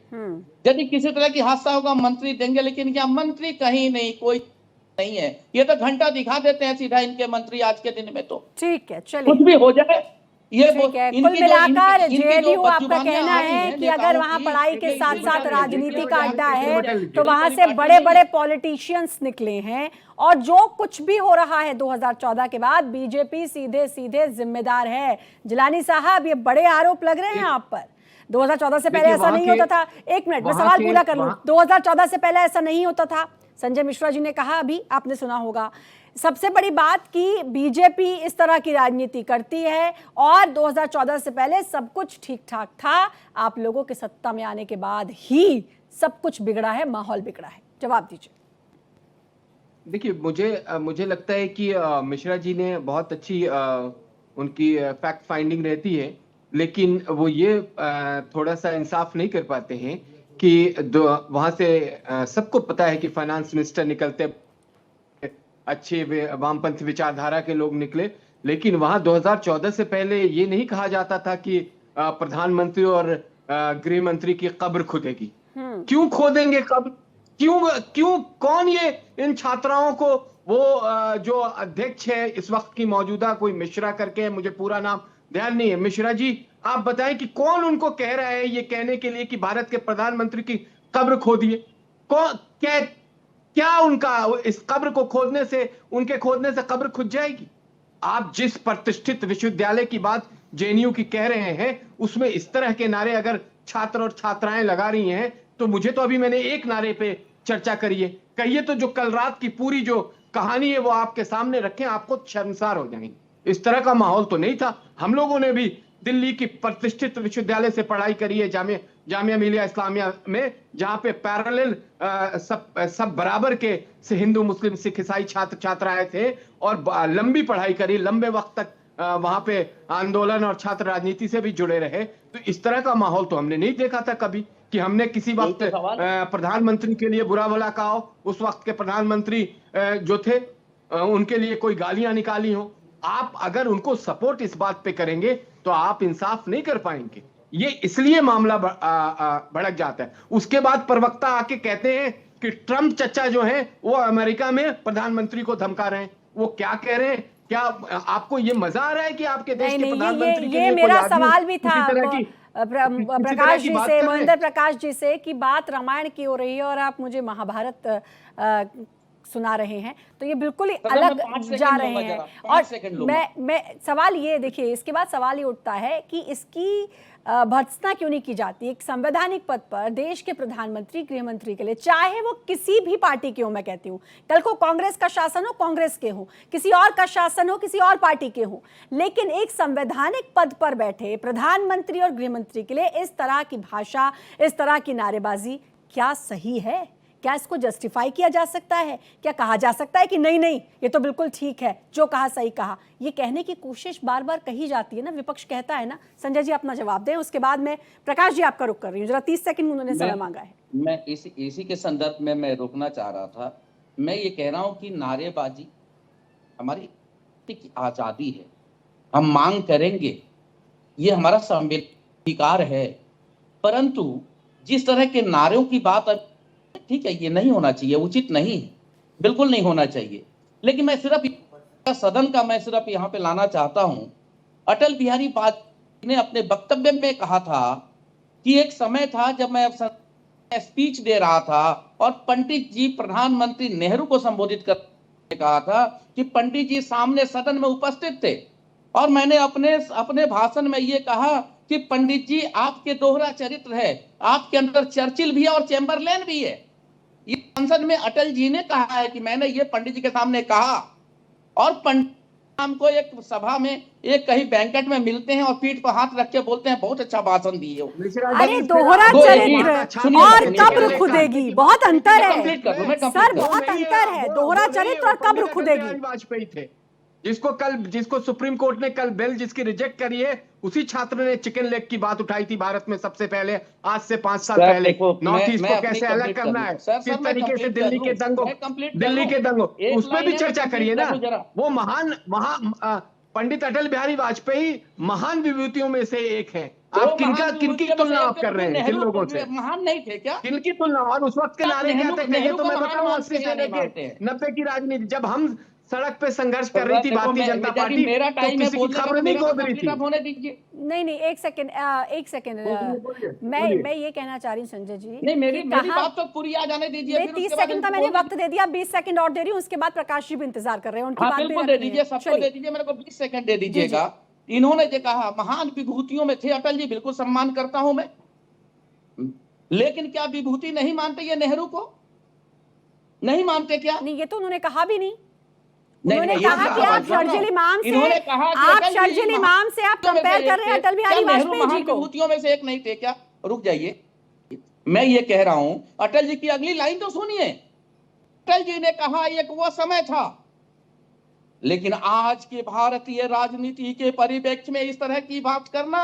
[SPEAKER 12] यदि किसी तरह की हादसा होगा मंत्री देंगे, लेकिन क्या मंत्री कहीं नहीं, कोई नहीं है। ये तो घंटा दिखा देते हैं सीधा इनके मंत्री आज के दिन में। तो ठीक है, चलिए कुछ भी हो जाए, ये
[SPEAKER 1] ठीक है। कुल मिलाकर जेएनयू आपका कहना है कि अगर वहां पढ़ाई के साथ साथ राजनीति का अड्डा है तो वहां से बड़े बड़े पॉलिटिशियंस निकले हैं, और जो कुछ भी हो रहा है 2014 के बाद बीजेपी सीधे सीधे जिम्मेदार है। जिलानी साहब, ये बड़े आरोप लग रहे हैं आप पर। 2014 से पहले ऐसा नहीं होता था। एक मिनट, मैं सवाल पूरा कर लूं। 2014 से पहले ऐसा नहीं होता था। संजय मिश्रा जी ने कहा, अभी आपने सुना होगा, सबसे बड़ी बात कि बीजेपी इस तरह की राजनीति करती है, और 2014 से पहले सब कुछ ठीक ठाक था। आप लोगों के सत्ता में आने के बाद ही सब कुछ बिगड़ा है, माहौल बिगड़ा है। जवाब दीजिए।
[SPEAKER 11] देखिए, मुझे लगता है कि मिश्रा जी ने बहुत अच्छी उनकी फैक्ट फाइंडिंग रहती है, लेकिन वो ये थोड़ा सा इंसाफ नहीं कर पाते हैं कि वहां से सबको पता है कि फाइनेंस मिनिस्टर निकलते अच्छे वामपंथी विचारधारा के लोग निकले, लेकिन वहां 2014 से पहले ये नहीं कहा जाता था कि प्रधानमंत्री और गृह मंत्री की कब्र खुदेगी। क्यों खोदेंगे कब्र? क्यों कौन ये इन छात्राओं को, वो जो अध्यक्ष है इस वक्त की मौजूदा, कोई मिश्रा करके है, मुझे पूरा नाम ध्यान नहीं है, मिश्रा जी आप बताएं कि कौन उनको कह रहा है ये कहने के लिए कि भारत के प्रधानमंत्री की कब्र खोदिए? कौन क्या उनका इस कब्र को खोदने से, उनके खोदने से कब्र खुद जाएगी? आप जिस प्रतिष्ठित विश्वविद्यालय की बात जेएनयू की कह रहे हैं, उसमें इस तरह के नारे अगर छात्र और छात्राएं लगा रही हैं, तो मुझे तो अभी मैंने एक नारे पे चर्चा करिए, कहिए तो जो कल रात की पूरी जो कहानी है वो आपके सामने रखें, आपको शर्मसार हो जाएंगे। इस तरह का माहौल तो नहीं था। हम लोगों ने भी दिल्ली की प्रतिष्ठित विश्वविद्यालय से पढ़ाई करी है, जामिया मिलिया इस्लामिया में, जहां पे पैरेलल सब बराबर के से हिंदू मुस्लिम सिख ईसाई छात्र छात्राएं थे, और लंबी पढ़ाई करी, लंबे वक्त तक वहां पे आंदोलन और छात्र राजनीति से भी जुड़े रहे। तो इस तरह का माहौल तो हमने नहीं देखा था कभी कि हमने किसी वक्त प्रधानमंत्री के लिए बुरा भला कहा हो, उस वक्त के प्रधानमंत्री जो थे उनके लिए कोई गालियां निकाली हो। आप अगर उनको सपोर्ट इस बात पे करेंगे तो आप इंसाफ नहीं कर पाएंगे। ये इसलिए मामला भड़क जाता है। उसके बाद प्रवक्ता आके कहते हैं कि ट्रंप चचा जो हैं वो अमेरिका में प्रधानमंत्री को धमका रहे हैं। वो क्या कह रहे हैं? क्या आपको ये मजा आ रहा है कि आपके देश के प्रधानमंत्री के
[SPEAKER 1] ये
[SPEAKER 11] लिए
[SPEAKER 1] मेरा
[SPEAKER 11] कोई आदमी
[SPEAKER 1] सवाल भी था
[SPEAKER 11] इसी तरह की
[SPEAKER 1] प्रकाश जी
[SPEAKER 11] बात
[SPEAKER 1] से,
[SPEAKER 11] कर रहे हैं?
[SPEAKER 1] महेंद्र प्रकाश जी से, कि बात रामायण की हो रही है और आप मुझे महाभारत सुना रहे हैं, तो ये बिल्कुल ही अलग जा रहे हैं। और मैं सवाल ये देखिए, इसके बाद सवाल ये उठता है कि इसकी भर्त्सना क्यों नहीं की जाती एक संवैधानिक पद पर देश के प्रधानमंत्री, गृह मंत्री के लिए, चाहे वो किसी भी पार्टी के हो। मैं कहती हूँ कल को कांग्रेस का शासन हो, कांग्रेस के हो, किसी और का शासन हो, किसी और पार्टी के हो, लेकिन एक संवैधानिक पद पर बैठे प्रधानमंत्री और गृह मंत्री के लिए इस तरह की भाषा, इस तरह की नारेबाजी क्या सही है? क्या इसको जस्टिफाई किया जा सकता है? क्या कहा जा सकता है कि नहीं नहीं ये तो बिल्कुल ठीक है, जो कहा सही कहा? ये कहने की कोशिश बार बार कही जाती है ना, विपक्ष कहता है ना। संजय जी अपना जवाब दें, उसके बाद मैं प्रकाश जी आपका रुख कर रही हूँ, जरा 30 सेकंड उन्होंने समय मांगा है।
[SPEAKER 12] मैं इसी के संदर्भ में मैं रुकना चाह रहा था। मैं ये कह रहा हूँ कि नारेबाजी हमारी आजादी है, हम मांग करेंगे, ये हमारा संवैधानिक अधिकार है, परंतु जिस तरह के नारों की बात, ठीक है, ये नहीं होना चाहिए, उचित नहीं है, बिल्कुल नहीं होना चाहिए। लेकिन मैं सिर्फ सदन का मैं सिर्फ यहाँ पे लाना चाहता हूँ, अटल बिहारी वाजपेयी ने अपने वक्तव्य में कहा था कि एक समय था जब मैं स्पीच दे रहा था और पंडित जी प्रधानमंत्री नेहरू को संबोधित करके कहा था कि पंडित जी सामने सदन में उपस्थित थे और मैंने अपने भाषण में ये कहा कि पंडित जी आपके दोहरा चरित्र है, आपके अंदर चर्चिल भी है और चैम्बरलेन भी है। ये संसद में अटल जी ने कहा है कि मैंने ये पंडित जी के सामने कहा, और पंडित हमको एक सभा में, एक कहीं बैंकेट में मिलते हैं और पीठ पर हाथ रख के बोलते हैं बहुत अच्छा भाषण दिए हो।
[SPEAKER 1] अरे दोहरा चरित्र और कब्र खुदेगी, बहुत अंतर है सर, बहुत अंतर है। दोहरा चरित्र और कब्र खुदेगी।
[SPEAKER 11] वाजपेयी थे जिसको सुप्रीम कोर्ट ने कल बेल जिसकी रिजेक्ट करी है, उसी छात्र ने चिकन लेग की बात उठाई थी भारत में सबसे पहले, आज से 5 साल पहले। नॉर्थ ईस्ट को कैसे अलग करना है, किस तरीके से दिल्ली के दंगों उस पर भी चर्चा करिए ना। वो महान पंडित अटल बिहारी वाजपेयी महान विभूतियों में से एक है। आप किनकी तुलना आप कर रहे हैं? जिन लोगों से
[SPEAKER 12] महान नहीं थे क्या?
[SPEAKER 11] किनकी तुलना? और उस वक्त के नारे क्या थे कहिए तो मैं बताऊं। 80 से लेके 90 की राजनीति, जब हम सड़क पे संघर्ष कर रही थी भारतीय जनता पार्टी,
[SPEAKER 12] मेरा टाइम है,
[SPEAKER 11] किसी की खबर नहीं खोद रही थी।
[SPEAKER 12] होने दीजिए।
[SPEAKER 1] नहीं एक सेकंड मैं ये कहना चाह रही हूँ संजय जी,
[SPEAKER 12] नहीं मेरी बात तो पूरी आ जाने दीजिए।
[SPEAKER 1] 30 सेकंड का मैंने वक्त दे दिया, 20 सेकंड और दे रही हूँ, उसके बाद प्रकाश जी भी इंतजार कर रहे हैं, उनकी बात
[SPEAKER 12] बिल्कुल दे दीजिए, सबको दे दीजिए, मेरे को 20 सेकंड दे दीजिएगा। इन्होंने जो कहा महान विभूतियों में थे अटल जी, बिल्कुल सम्मान करता हूं मैं, लेकिन क्या विभूति नहीं मानते ये नेहरू को? नहीं मानते क्या?
[SPEAKER 1] नहीं, ये तो उन्होंने कहा भी नहीं। उन्होंने कहा कि आप शर्जिल इमाम से आप कंपेयर कर रहे हैं अटल बिहारी वाजपेयी जी को।
[SPEAKER 12] विभूतियों में से एक नहीं थे क्या? रुक जाइए, मैं ये कह रहा हूं, अटल जी की अगली लाइन तो सुनिए। अटल जी ने कहा एक वो समय था, लेकिन आज के भारतीय राजनीति के परिप्रेक्ष्य में इस तरह की बात करना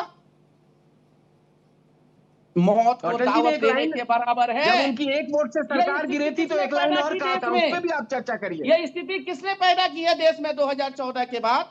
[SPEAKER 12] मौत को दावत देने के बराबर है।
[SPEAKER 11] जब उनकी एक वोट से सरकार गिरी थी तो एक लाइन और कहा था, उस पे भी आप चर्चा करिए।
[SPEAKER 12] ये स्थिति किसने पैदा की है देश में 2014 के बाद?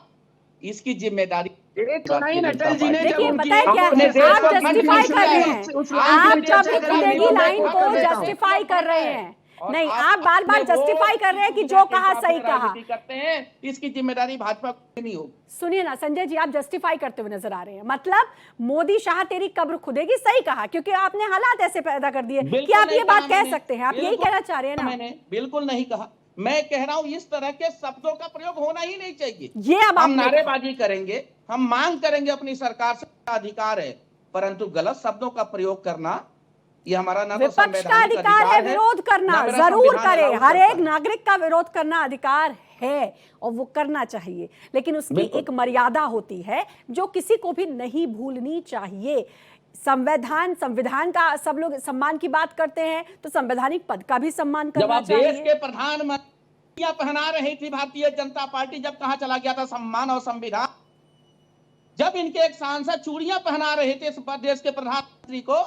[SPEAKER 12] इसकी जिम्मेदारी
[SPEAKER 11] एक लाइन अटल जी ने,
[SPEAKER 1] देखिए पता है क्या, आप जस्टिफाई कर रहे हैं, आप कब्र खुदेगी लाइन को जस्टिफाई कर रहे हैं। नहीं, आप बार बार जस्टिफाई कर रहे हैं कि जो कहा सही कहा
[SPEAKER 12] करते हैं, इसकी जिम्मेदारी भाजपा की नहीं होगी।
[SPEAKER 1] सुनिए ना संजय जी, आप जस्टिफाई करते हुए नजर आ रहे हैं, मतलब मोदी शाह तेरी कब्र खुदेगी, सही कहा, क्योंकि आपने हालात ऐसे पैदा कर दिए कि आप ये बात कह सकते हैं। आप यही कहना चाह रहे हैं ना?
[SPEAKER 12] मैंने बिल्कुल नहीं कहा, मैं कह रहा हूं इस तरह के शब्दों का प्रयोग होना ही नहीं चाहिए।
[SPEAKER 1] ये अब
[SPEAKER 12] हम नारेबाजी करेंगे, हम मांग करेंगे, अपनी सरकार से अधिकार है, परंतु गलत शब्दों का प्रयोग करना ये हमारा ना
[SPEAKER 1] विपक्ष का अधिकार है, विरोध करना जरूर करे, हर एक नागरिक का विरोध करना अधिकार है और वो करना चाहिए, लेकिन उसकी एक मर्यादा होती है जो किसी को भी नहीं भूलनी चाहिए। संविधान का सब लोग सम्मान की बात करते हैं तो संवैधानिक पद का भी सम्मान करना चाहिए।
[SPEAKER 12] जब देश के प्रधानमंत्री पहना रही थी भारतीय जनता पार्टी, जब कहां चला गया था सम्मान और संविधान? जब इनके एक सांसद चूड़ियां पहना रहे थे इस देश के प्रधानमंत्री को,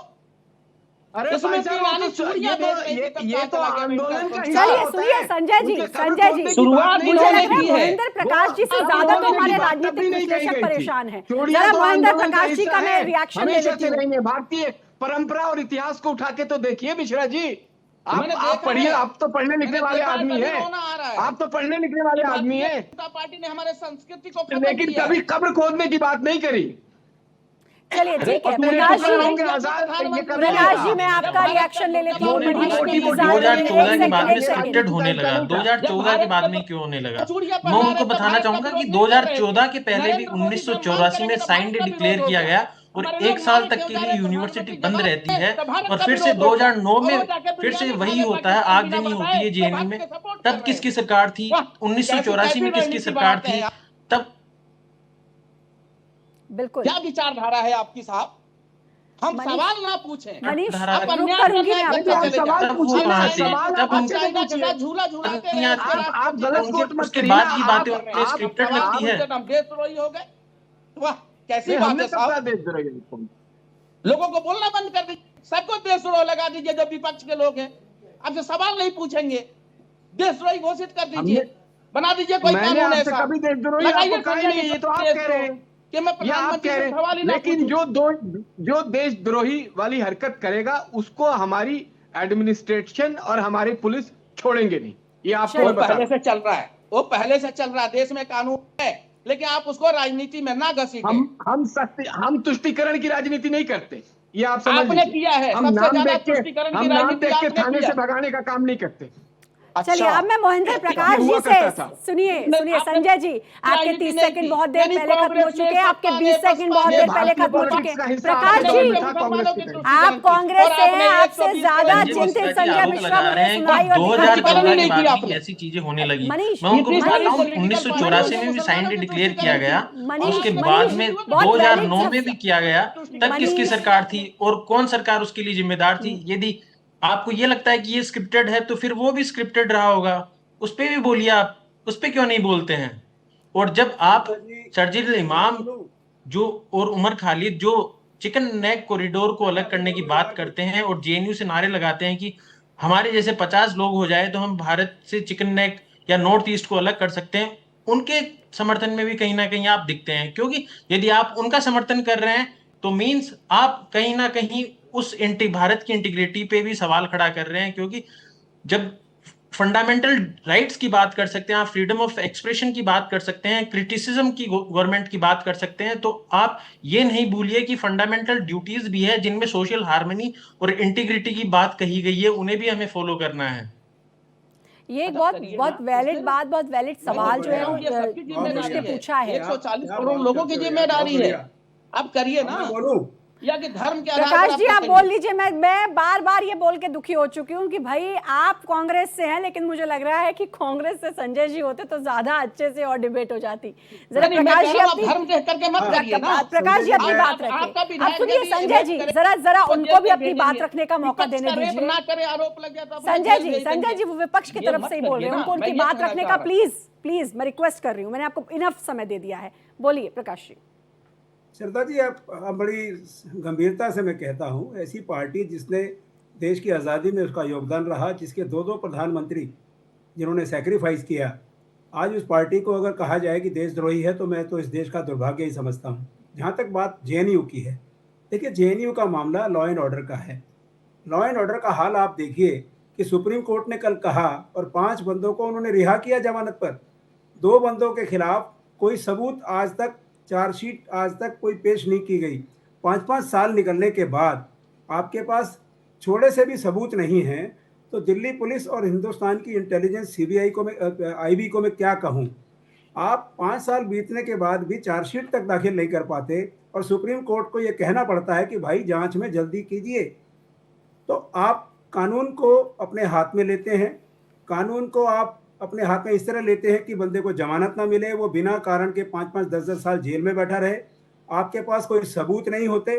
[SPEAKER 11] अरे
[SPEAKER 12] इसमें
[SPEAKER 11] भाई साहब,
[SPEAKER 12] ईरानी
[SPEAKER 11] वो तो
[SPEAKER 12] चूड़ियां बेच रही थी, तब
[SPEAKER 11] ये
[SPEAKER 12] कहाँ
[SPEAKER 11] तो
[SPEAKER 12] चला गया
[SPEAKER 11] आंदोलन
[SPEAKER 12] बेटा?
[SPEAKER 11] का हिस्सा
[SPEAKER 1] चलिए
[SPEAKER 11] होता
[SPEAKER 1] सुनिए
[SPEAKER 11] है।
[SPEAKER 1] संजय जी,
[SPEAKER 11] मुझे कब्र
[SPEAKER 1] संजय
[SPEAKER 11] खोदने
[SPEAKER 1] जी,
[SPEAKER 11] की
[SPEAKER 12] शुरुआत
[SPEAKER 11] बात नहीं
[SPEAKER 1] मुझे
[SPEAKER 12] इन्होंने
[SPEAKER 1] लग रहा
[SPEAKER 11] करनी
[SPEAKER 1] है
[SPEAKER 12] की है।
[SPEAKER 1] महेंद्र प्रकाश जी से
[SPEAKER 11] आप
[SPEAKER 1] ज्यादा तो
[SPEAKER 11] आंदोलन
[SPEAKER 1] हमारे
[SPEAKER 11] की बात
[SPEAKER 1] राजनीतिक
[SPEAKER 11] कभी नहीं कही
[SPEAKER 1] विश्लेषक
[SPEAKER 11] गई थी।
[SPEAKER 1] परेशान है।
[SPEAKER 11] चूड़ियां
[SPEAKER 1] जरा
[SPEAKER 11] तो
[SPEAKER 1] महेंद्र
[SPEAKER 11] आंदोलन का
[SPEAKER 1] प्रकाश जी
[SPEAKER 11] हिस्सा
[SPEAKER 1] का मैं
[SPEAKER 11] है,
[SPEAKER 1] रिएक्शन ले
[SPEAKER 11] हमेशा
[SPEAKER 1] लेती
[SPEAKER 11] से
[SPEAKER 1] हूँ।
[SPEAKER 11] रहेंगे। भारतीय परंपरा और इतिहास को उठा के तो देखिए मिश्रा जी,
[SPEAKER 12] मैंने
[SPEAKER 11] आप
[SPEAKER 12] देखा
[SPEAKER 11] पढ़िए,
[SPEAKER 12] है।
[SPEAKER 11] आप तो पढ़ने लिखने
[SPEAKER 12] मैंने
[SPEAKER 11] वाले
[SPEAKER 12] देखा है,
[SPEAKER 11] आदमी
[SPEAKER 12] तभी
[SPEAKER 11] हैं,
[SPEAKER 12] रोना आ रहा है
[SPEAKER 11] आप तो पढ़ने लिखने वाले
[SPEAKER 12] कि
[SPEAKER 11] आदमी
[SPEAKER 12] भारतीय
[SPEAKER 11] हैं,
[SPEAKER 12] जनता पार्टी ने हमारे संस्कृति को खत्म
[SPEAKER 11] लेकिन
[SPEAKER 12] किया
[SPEAKER 11] कभी
[SPEAKER 12] है।
[SPEAKER 11] कब्र खोदने की बात नहीं करी।
[SPEAKER 1] चलिए ठीक है
[SPEAKER 11] और तेरे
[SPEAKER 1] प्रकाश
[SPEAKER 11] टुकड़े
[SPEAKER 1] जी,
[SPEAKER 11] होंगे आजाद, ये कभी नहीं
[SPEAKER 1] प्रकाश
[SPEAKER 11] कहा।
[SPEAKER 1] जी मैं आपका रिएक्शन ले लेती हूँ।
[SPEAKER 10] मोदी जी,
[SPEAKER 1] मनीष के
[SPEAKER 10] मोदी
[SPEAKER 1] इंतजार में रहिए,
[SPEAKER 10] 2014
[SPEAKER 1] एक
[SPEAKER 10] के बाद
[SPEAKER 1] सेकंड,
[SPEAKER 10] में
[SPEAKER 1] एक सेकंड।
[SPEAKER 10] स्क्रिप्टेड होने लगा। 2014 के बाद में क्यों होने लगा? मैं उनको बताना चाहूंगा कि 2014 के पहले भी 1984 में साइंड डिक्लेयर किया गया और 1 साल तक के लिए यूनिवर्सिटी बंद रहती है, और फिर से 2009 में फिर से वही होता है, आगजनी होती है जेएनयू में। तब किसकी सरकार थी? 1984 में किसकी सरकार थी? तब
[SPEAKER 1] बिल्कुल
[SPEAKER 12] क्या विचारधारा है आपकी साहब? हम
[SPEAKER 1] मनीष-
[SPEAKER 12] सवाल ना पूछें।
[SPEAKER 1] मनीष
[SPEAKER 10] धारा
[SPEAKER 12] आप
[SPEAKER 1] रुक
[SPEAKER 12] अन्याय
[SPEAKER 1] करूंगी
[SPEAKER 12] करना
[SPEAKER 1] मैं
[SPEAKER 12] है,
[SPEAKER 1] आपका।
[SPEAKER 12] चले जाओ।
[SPEAKER 11] सवाल
[SPEAKER 10] तब
[SPEAKER 11] पूछिए
[SPEAKER 10] वो
[SPEAKER 11] ना,
[SPEAKER 10] कहाँ थे?
[SPEAKER 11] सवाल
[SPEAKER 10] तब
[SPEAKER 11] आप
[SPEAKER 10] उनके
[SPEAKER 12] चाइना
[SPEAKER 11] पूछिए।
[SPEAKER 12] के साथ झूला झूलाते रहे।
[SPEAKER 11] आप गलत कोट मत
[SPEAKER 10] उसके
[SPEAKER 11] करिए
[SPEAKER 10] बाद
[SPEAKER 11] ना,
[SPEAKER 10] की बातें उनके स्क्रिप्टेड लगती है।
[SPEAKER 12] हम देशद्रोही हो गए। वाह, कैसी
[SPEAKER 11] नहीं,
[SPEAKER 12] बात
[SPEAKER 11] हमने
[SPEAKER 12] है
[SPEAKER 11] कब कहा
[SPEAKER 12] साहब।
[SPEAKER 11] देशद्रोही है?
[SPEAKER 12] लोगों को बोलना बंद कर दीजिए, सबको देशद्रोह लगा दीजिए जो विपक्ष के लोग हैं। आपसे सवाल नहीं पूछेंगे, देशद्रोही घोषित कर दीजिए,
[SPEAKER 11] हमने-
[SPEAKER 12] बना दीजिए कोई
[SPEAKER 11] मैंने
[SPEAKER 12] कानून
[SPEAKER 11] आपसे
[SPEAKER 12] ऐसा।
[SPEAKER 11] कभी देशद्रोही
[SPEAKER 12] लगाइए
[SPEAKER 11] आपको कहा ही
[SPEAKER 12] संजय
[SPEAKER 11] नहीं,
[SPEAKER 12] जी
[SPEAKER 11] ये तो आप
[SPEAKER 12] देशद्रोह,
[SPEAKER 11] कह रहे हैं,
[SPEAKER 12] कि मैं
[SPEAKER 11] ये आप
[SPEAKER 12] प्रधानमंत्री
[SPEAKER 11] कह
[SPEAKER 12] से
[SPEAKER 11] रहे
[SPEAKER 12] सवाल ही
[SPEAKER 11] हैं।
[SPEAKER 12] ना
[SPEAKER 11] लेकिन
[SPEAKER 12] पूछूं।
[SPEAKER 11] जो देशद्रोही वाली हरकत करेगा उसको हमारी एडमिनिस्ट्रेशन और हमारी पुलिस छोड़ेंगे नहीं, ये आपको
[SPEAKER 12] वो
[SPEAKER 11] मैं बता
[SPEAKER 12] पहले
[SPEAKER 11] रहा
[SPEAKER 12] से चल रहा है, वो पहले से चल रहा है। देश में कानून है, लेकिन आप उसको राजनीति में ना घसीटें।
[SPEAKER 11] हूं। हम तुष्टीकरण की राजनीति नहीं करते, ये आप समझ
[SPEAKER 12] आपने
[SPEAKER 11] लीजिए।
[SPEAKER 12] किया है,
[SPEAKER 11] हम
[SPEAKER 12] सबसे
[SPEAKER 11] नाम
[SPEAKER 12] ज्यादा
[SPEAKER 11] देख के,
[SPEAKER 12] तुष्टीकरण
[SPEAKER 11] हम
[SPEAKER 12] की
[SPEAKER 11] नाम
[SPEAKER 12] राजनीति
[SPEAKER 11] देख के
[SPEAKER 12] आपने
[SPEAKER 11] थाने
[SPEAKER 12] किया।
[SPEAKER 11] से भगाने का काम नहीं करते।
[SPEAKER 1] चलिए अब मैं महेंद्र प्रकाश जी
[SPEAKER 11] हुआ
[SPEAKER 1] से
[SPEAKER 11] करता था।
[SPEAKER 1] सुनिए सुनिए
[SPEAKER 12] आपने
[SPEAKER 1] संजय जी, आपके
[SPEAKER 12] राजनीति
[SPEAKER 1] 30
[SPEAKER 12] नहीं
[SPEAKER 1] सेकंड
[SPEAKER 12] की।
[SPEAKER 1] बहुत देर
[SPEAKER 12] यानी
[SPEAKER 1] पहले खत्म हो
[SPEAKER 12] कांग्रेस ने
[SPEAKER 1] चुके हैं, आपके
[SPEAKER 12] सत्ता
[SPEAKER 1] 20
[SPEAKER 12] ने
[SPEAKER 1] सेकंड बहुत
[SPEAKER 12] बसपा
[SPEAKER 1] देर
[SPEAKER 12] ने
[SPEAKER 1] पहले
[SPEAKER 11] भारतीय
[SPEAKER 1] खत्म हो चुके
[SPEAKER 11] पॉलिटिक्स का
[SPEAKER 1] हैं।
[SPEAKER 11] हिस्सा
[SPEAKER 1] प्रकाश
[SPEAKER 11] आपके
[SPEAKER 1] जी,
[SPEAKER 11] दौर में था, कांग्रेस के टाइम।
[SPEAKER 1] आप कांग्रेस से हैं, आपसे ज्यादा
[SPEAKER 10] संजय
[SPEAKER 1] चिंतित
[SPEAKER 10] मिश्रा जी
[SPEAKER 1] संजय
[SPEAKER 10] आरोप
[SPEAKER 1] मिश्रा
[SPEAKER 10] लगा रहे
[SPEAKER 1] मुझे
[SPEAKER 10] हैं
[SPEAKER 1] सुनाई
[SPEAKER 10] कि
[SPEAKER 1] और
[SPEAKER 10] 2014
[SPEAKER 1] दिखाई
[SPEAKER 10] के
[SPEAKER 12] नहीं
[SPEAKER 10] बाद
[SPEAKER 12] किया
[SPEAKER 10] भी
[SPEAKER 12] आपने।
[SPEAKER 10] ऐसी चीजें होने लगी।
[SPEAKER 1] मनीष,
[SPEAKER 10] मैं उनको
[SPEAKER 12] मनीष,
[SPEAKER 10] बताता हूँ
[SPEAKER 12] मनीष,
[SPEAKER 10] 1984 में भी साइंड डिक्लेयर किया गया,
[SPEAKER 1] मनीष,
[SPEAKER 10] उसके
[SPEAKER 1] मनीष,
[SPEAKER 10] बाद में
[SPEAKER 1] बहुत
[SPEAKER 10] 2009
[SPEAKER 1] valid
[SPEAKER 10] में भी किया गया। तब किसकी
[SPEAKER 1] मनीष।
[SPEAKER 10] सरकार थी और कौन सरकार उसके लिए जिम्मेदार थी? यदि आपको ये लगता है कि ये स्क्रिप्टेड है तो फिर वो भी स्क्रिप्टेड रहा होगा, उस पे भी बोलिए। आप उस पे क्यों नहीं बोलते हैं? और जब आप शर्जील इमाम जो और उमर खालिद जो चिकन नेक कॉरिडोर को अलग करने की बात करते हैं और जेएनयू से नारे लगाते हैं कि हमारे जैसे 50 लोग हो जाए तो हम भारत से चिकन नेक या नॉर्थ ईस्ट को अलग कर सकते हैं, उनके समर्थन में भी कहीं ना कहीं आप दिखते हैं। क्योंकि यदि आप उनका समर्थन कर रहे हैं तो मीन्स आप कहीं ना कहीं उस भारत की इंटीग्रिटी पे भी सवाल खड़ा कर रहे हैं। क्योंकि जब फंडामेंटल राइट्स की बात कर सकते हैं, आप फ्रीडम ऑफ एक्सप्रेशन की बात कर सकते हैं, क्रिटिसिज्म की गवर्नमेंट की बात कर सकते हैं, तो आप ये नहीं भूलिए कि फंडामेंटल ड्यूटीज भी है जिनमें सोशल हार्मनी और इंटीग्रिटी की बात कही गई है, उन्हें भी हमें फॉलो करना है।
[SPEAKER 1] ये बहुत वैलिड बात, बहुत वैलिड सवाल जो है मनीष ने पूछा है।
[SPEAKER 12] 140 करोड़ लोगों की जिम्मेदारी है, आप करिए ना।
[SPEAKER 9] बोलूं
[SPEAKER 12] या कि धर्म के आधार
[SPEAKER 1] प्रकाश
[SPEAKER 12] पर
[SPEAKER 1] जी आप
[SPEAKER 12] करिए।
[SPEAKER 1] बोल लीजिए। मैं बार बार ये बोल के दुखी हो चुकी हूँ कि भाई आप कांग्रेस से हैं, लेकिन मुझे लग रहा है कि कांग्रेस से संजय जी होते तो ज्यादा अच्छे से और डिबेट हो जाती। जरा
[SPEAKER 12] नहीं, मैं
[SPEAKER 1] प्रकाश
[SPEAKER 12] कह
[SPEAKER 1] जी
[SPEAKER 12] रहा हूं,
[SPEAKER 1] अपनी
[SPEAKER 12] धर्म कह करके मत करिए ना।
[SPEAKER 1] प्रकाश जी अपनी
[SPEAKER 12] आप-
[SPEAKER 1] बात
[SPEAKER 12] आपका
[SPEAKER 1] रखें।
[SPEAKER 12] विधायक
[SPEAKER 1] आप सुनिए
[SPEAKER 12] यदि
[SPEAKER 1] संजय जी,
[SPEAKER 12] रेप
[SPEAKER 1] जरा
[SPEAKER 12] तो
[SPEAKER 1] उनको भी
[SPEAKER 12] जेल
[SPEAKER 1] अपनी
[SPEAKER 12] भेजेंगे।
[SPEAKER 1] बात रखने का मौका
[SPEAKER 12] विपक्ष
[SPEAKER 1] देने
[SPEAKER 12] का रेप
[SPEAKER 1] दीजिए।
[SPEAKER 12] ना करे, आरोप लग गया तो अपना
[SPEAKER 1] संजय
[SPEAKER 12] जेल
[SPEAKER 1] जी,
[SPEAKER 12] भेज
[SPEAKER 1] संजय
[SPEAKER 12] देंगे।
[SPEAKER 1] जी वो विपक्ष की
[SPEAKER 12] ये
[SPEAKER 1] तरफ
[SPEAKER 12] मत
[SPEAKER 1] से ही बोल रहे हैं,
[SPEAKER 12] करिए
[SPEAKER 1] उनको
[SPEAKER 12] ना,
[SPEAKER 1] उनकी
[SPEAKER 12] मैं ये
[SPEAKER 1] बात
[SPEAKER 12] कहना
[SPEAKER 1] रखने
[SPEAKER 12] चाह
[SPEAKER 1] का
[SPEAKER 12] रहा हूं।
[SPEAKER 1] प्लीज मैं रिक्वेस्ट कर रही हूँ। मैंने आपको इनफ समय दे दिया है, बोलिए प्रकाश जी।
[SPEAKER 9] श्रद्धा जी, आप बड़ी गंभीरता से मैं कहता हूँ, ऐसी पार्टी जिसने देश की आज़ादी में उसका योगदान रहा, जिसके दो प्रधानमंत्री जिन्होंने सेक्रीफाइस किया, आज उस पार्टी को अगर कहा जाए कि देशद्रोही है तो मैं तो इस देश का दुर्भाग्य ही समझता हूँ। जहाँ तक बात जेएनयू की है, देखिए जेएनयू का मामला लॉ एंड ऑर्डर का है। लॉ एंड ऑर्डर का हाल आप देखिए कि सुप्रीम कोर्ट ने कल कहा और 5 बंदों को उन्होंने रिहा किया जमानत पर। 2 बंदों के खिलाफ कोई सबूत आज तक, चार्जशीट आज तक कोई पेश नहीं की गई। 5-5 साल निकलने के बाद आपके पास छोड़े से भी सबूत नहीं हैं, तो दिल्ली पुलिस और हिंदुस्तान की इंटेलिजेंस सीबीआई को मैं आईबी को मैं क्या कहूँ। आप 5 साल बीतने के बाद भी चार्जशीट तक दाखिल नहीं कर पाते और सुप्रीम कोर्ट को ये कहना पड़ता है कि भाई जांच में जल्दी कीजिए। तो आप कानून को अपने हाथ में लेते हैं, कानून को आप अपने हाथ में इस तरह लेते हैं कि बंदे को जमानत ना मिले, वो बिना कारण के 5-5, 10-10 साल जेल में बैठा रहे। आपके पास कोई सबूत नहीं होते,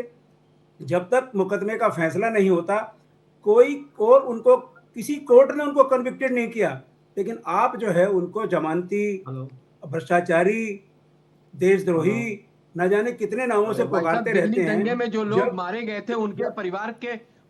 [SPEAKER 9] जब तक मुकदमे का फैसला नहीं होता कोई और उनको किसी कोर्ट ने उनको कन्विक्टेड नहीं किया, लेकिन आप जो है उनको जमानती, भ्रष्टाचारी, देशद्रोही, न जाने कितने नामों से
[SPEAKER 11] भाई साहब,
[SPEAKER 9] पुकारते
[SPEAKER 11] दिल्ली
[SPEAKER 9] रहते
[SPEAKER 11] दंगे
[SPEAKER 9] हैं।
[SPEAKER 11] में जो लोग
[SPEAKER 9] जब
[SPEAKER 11] मारे गए थे उनके परिवार के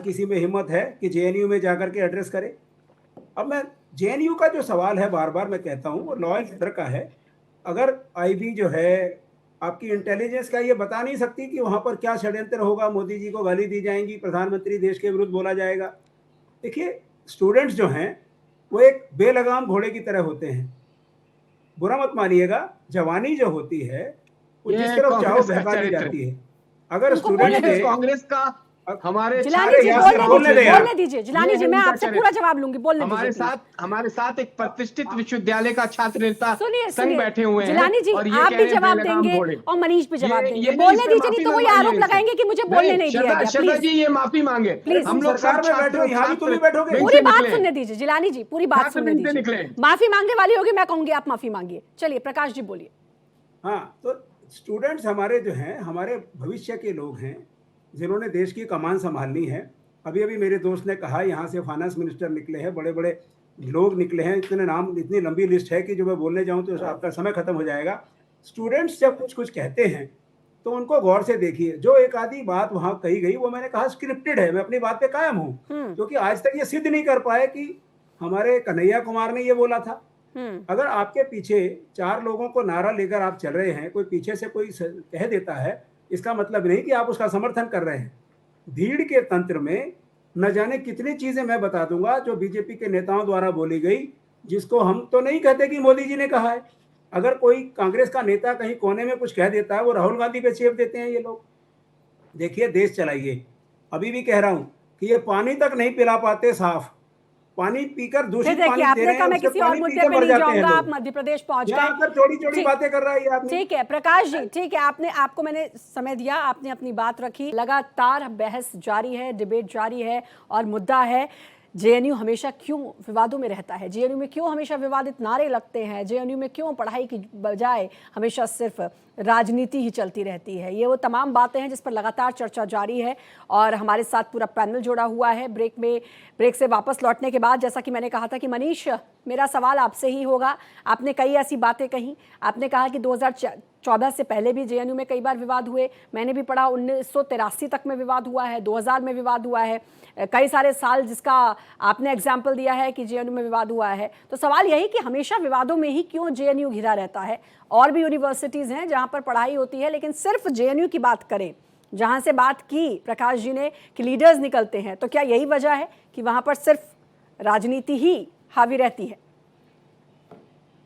[SPEAKER 9] आज किसी में हिम्मत है कि जेएनयू में जाकर के एड्रेस करे? अब मैं जेएनयू का जो सवाल है, बार बार मैं कहता हूँ, वो लॉ एंड ऑर्डर का है। अगर आईबी जो है आपकी इंटेलिजेंस का ये बता नहीं सकती कि वहाँ पर क्या षड्यंत्र होगा, मोदी जी को गाली दी जाएंगी, प्रधानमंत्री देश के विरुद्ध बोला जाएगा। देखिए, स्टूडेंट्स जो हैं वो एक बेलगाम घोड़े की तरह होते हैं। बुरा मत मानिएगा, जवानी जो होती है वो जिस तरफ चाहो बहका दी जाती है। अगर स्टूडेंट
[SPEAKER 11] कांग्रेस का हमारे
[SPEAKER 1] जिलानी जी बोलने दीजिए। जिलानी जी, मैं आपसे पूरा जवाब लूंगी, बोलने दीजिए।
[SPEAKER 11] हमारे साथ एक प्रतिष्ठित विश्वविद्यालय का छात्र नेता
[SPEAKER 1] सुनिए
[SPEAKER 11] संग बैठे हुए हैं।
[SPEAKER 1] जिलानी जी, आप भी जवाब देंगे और मनीष भी जवाब देंगे। बोलने दीजिए, नहीं तो वो आरोप लगाएंगे कि मुझे बोलने नहीं दिया गया।
[SPEAKER 11] शर्मा जी ये माफी मांगे,
[SPEAKER 1] प्लीज,
[SPEAKER 11] हम लोग
[SPEAKER 9] सरकार में बैठे हो, यहाँ भी तुम भी बैठोगे।
[SPEAKER 1] पूरी बात सुनने दीजिए जिलानी जी, पूरी बात सुनने दीजिए। माफी मांगने वाली होगी, मैं कहूंगी आप माफी मांगिए। चलिए प्रकाश जी बोलिए।
[SPEAKER 9] हाँ, तो स्टूडेंट्स हमारे जो हैं, हमारे भविष्य के लोग हैं जिन्होंने देश की कमान संभालनी है। अभी अभी मेरे दोस्त ने कहा, यहाँ से फाइनेंस मिनिस्टर निकले हैं, बड़े बड़े लोग निकले हैं, इतने नाम, इतनी लंबी लिस्ट है कि जो मैं बोलने जाऊँ तो आपका समय खत्म हो जाएगा। स्टूडेंट्स जब कुछ कुछ कहते हैं तो उनको गौर से देखिए। जो एक आधी बात वहाँ कही गई वो मैंने कहा स्क्रिप्टेड है, मैं अपनी बात पे कायम हूँ, क्योंकि आज तक ये सिद्ध नहीं कर पाए कि हमारे कन्हैया कुमार ने ये बोला था। अगर आपके पीछे 4 लोगों को नारा लेकर आप चल रहे हैं, कोई पीछे से कोई कह देता है, इसका मतलब नहीं कि आप उसका समर्थन कर रहे हैं। भीड़ के तंत्र में न जाने कितनी चीजें मैं बता दूंगा जो बीजेपी के नेताओं द्वारा बोली गई, जिसको हम तो नहीं कहते कि मोदी जी ने कहा है। अगर कोई कांग्रेस का नेता कहीं कोने में कुछ कह देता है, वो राहुल गांधी पे चेप देते हैं ये लोग। देखिए, देश चलाइए। अभी भी कह रहा हूं कि ये पानी तक नहीं पिला पाते साफ, पानी पीकर दूषित पानी दे रहे हैं।
[SPEAKER 1] मैं किसी और मुद्दे पे नहीं जाऊंगा, आप मध्य प्रदेश पहुंच गए,
[SPEAKER 9] छोटी बातें कर रहा है ये आदमी।
[SPEAKER 1] ठीक है प्रकाश जी, ठीक है, आपको मैंने समय दिया, आपने अपनी बात रखी। लगातार बहस जारी है, डिबेट जारी है और मुद्दा है जेएनयू हमेशा क्यों विवादों में रहता है, जेएनयू में क्यों हमेशा विवादित नारे लगते हैं, जेएनयू में क्यों पढ़ाई की बजाय हमेशा सिर्फ राजनीति ही चलती रहती है। ये वो तमाम बातें हैं जिस पर लगातार चर्चा जारी है और हमारे साथ पूरा पैनल जुड़ा हुआ है। ब्रेक से वापस लौटने के बाद जैसा कि मैंने कहा था कि मनीष, मेरा सवाल आपसे ही होगा। आपने कई ऐसी बातें कही, आपने कहा कि 2014 से पहले भी जेएनयू में कई बार विवाद हुए। मैंने भी पढ़ा 1983 तक में विवाद हुआ है, 2000 में विवाद हुआ है, कई सारे साल जिसका आपने एग्जाम्पल दिया है कि जेएनयू में विवाद हुआ है। तो सवाल यही कि हमेशा विवादों में ही क्यों जेएनयू घिरा रहता है। और भी यूनिवर्सिटीज़ हैं जहाँ पर पढ़ाई होती है, लेकिन सिर्फ जेएनयू की बात करें, जहाँ से बात की प्रकाश जी ने कि लीडर्स निकलते हैं, तो क्या यही वजह है कि वहाँ पर सिर्फ राजनीति ही हावी रहती है?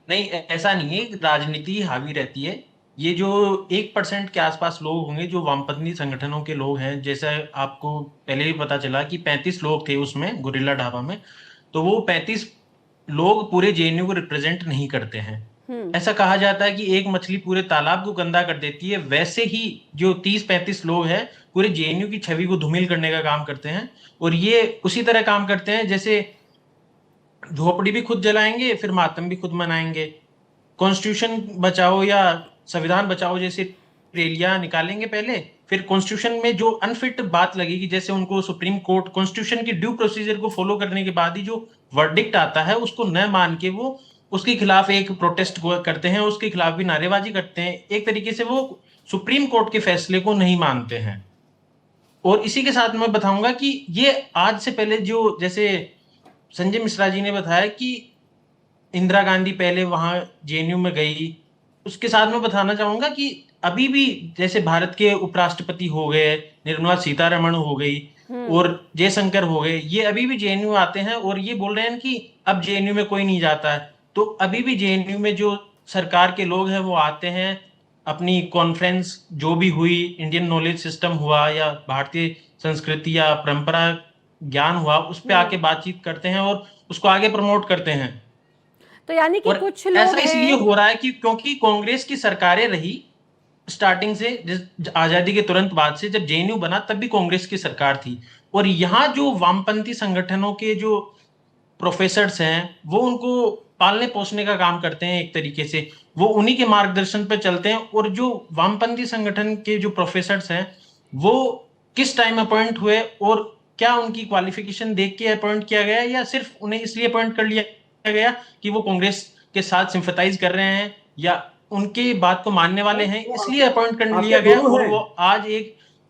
[SPEAKER 10] नहीं, ऐसा नहीं है, राजनीति हावी रहती है। ये जो 1% के आसपास लोग होंगे जो वामपंथी संगठनों के लोग हैं, जैसा आपको पहले भी पता चला कि 35 लोग थे उसमें गुरिल्ला ढाबा में, तो वो 35 लोग पूरे जेएनयू को रिप्रेजेंट नहीं करते हैं। ऐसा कहा जाता है कि एक मछली पूरे तालाब को गंदा कर देती है, वैसे ही जो 30-35 लोग हैं पूरे जेएनयू की छवि को धूमिल करने का काम करते हैं। और ये उसी तरह काम करते हैं जैसे झोपड़ी भी खुद जलाएंगे, फिर मातम भी खुद मनाएंगे। कॉन्स्टिट्यूशन बचाओ या संविधान बचाओ जैसे रैलियां निकालेंगे पहले, फिर कॉन्स्टिट्यूशन में जो अनफिट बात लगेगी, जैसे उनको सुप्रीम कोर्ट कॉन्स्टिट्यूशन की ड्यू प्रोसीजर को फॉलो करने के बाद ही जो वर्डिक्ट आता है उसको न मान के वो उसके खिलाफ एक प्रोटेस्ट करते हैं, उसके खिलाफ भी नारेबाजी करते हैं। एक तरीके से वो सुप्रीम कोर्ट के फैसले को नहीं मानते हैं। और इसी के साथ मैं बताऊंगा कि ये आज से पहले जो, जैसे संजय मिश्रा जी ने बताया कि इंदिरा गांधी पहले वहां जेएनयू में गई, उसके साथ मैं बताना चाहूंगा कि अभी भी जैसे भारत के उपराष्ट्रपति हो गए, निर्मला सीतारमण हो गई और जयशंकर हो गए, ये अभी भी जेएनयू आते हैं और ये बोल रहे हैं कि अब जेएनयू में कोई नहीं जाता है। तो अभी भी जेएनयू में जो सरकार के लोग हैं वो आते हैं, अपनी कॉन्फ्रेंस जो भी हुई, इंडियन नॉलेज सिस्टम हुआ या भारतीय संस्कृति या परंपरा ज्ञान हुआ, उस पे आके बातचीत करते हैं और उसको आगे प्रमोट करते हैं।
[SPEAKER 1] तो यानी कि कुछ लोग
[SPEAKER 10] ऐसा इसलिए हो रहा है कि क्योंकि कांग्रेस की सरकारें रही स्टार्टिंग से, आजादी के तुरंत बाद से, जब जेएनयू बना तब भी कांग्रेस की सरकार थी। और यहाँ जो वामपंथी संगठनों के जो प्रोफेसर्स हैं वो उनको पालने पोसने का काम करते हैं, एक तरीके से वो उन्हीं के मार्गदर्शन पर चलते हैं। और जो वामपंथी संगठन के जो प्रोफेसर्स हैं वो किस टाइम अपॉइंट हुए और क्या उनकी क्वालिफिकेशन देख के अपॉइंट किया गया या सिर्फ उन्हें इसलिए अपॉइंट कर लिया गया कि वो कांग्रेस के साथ सिंपैथाइज कर रहे हैं या उनके बात को मानने वाले हैं, इसलिए अपॉइंट कर लिया गया। और वो आज एक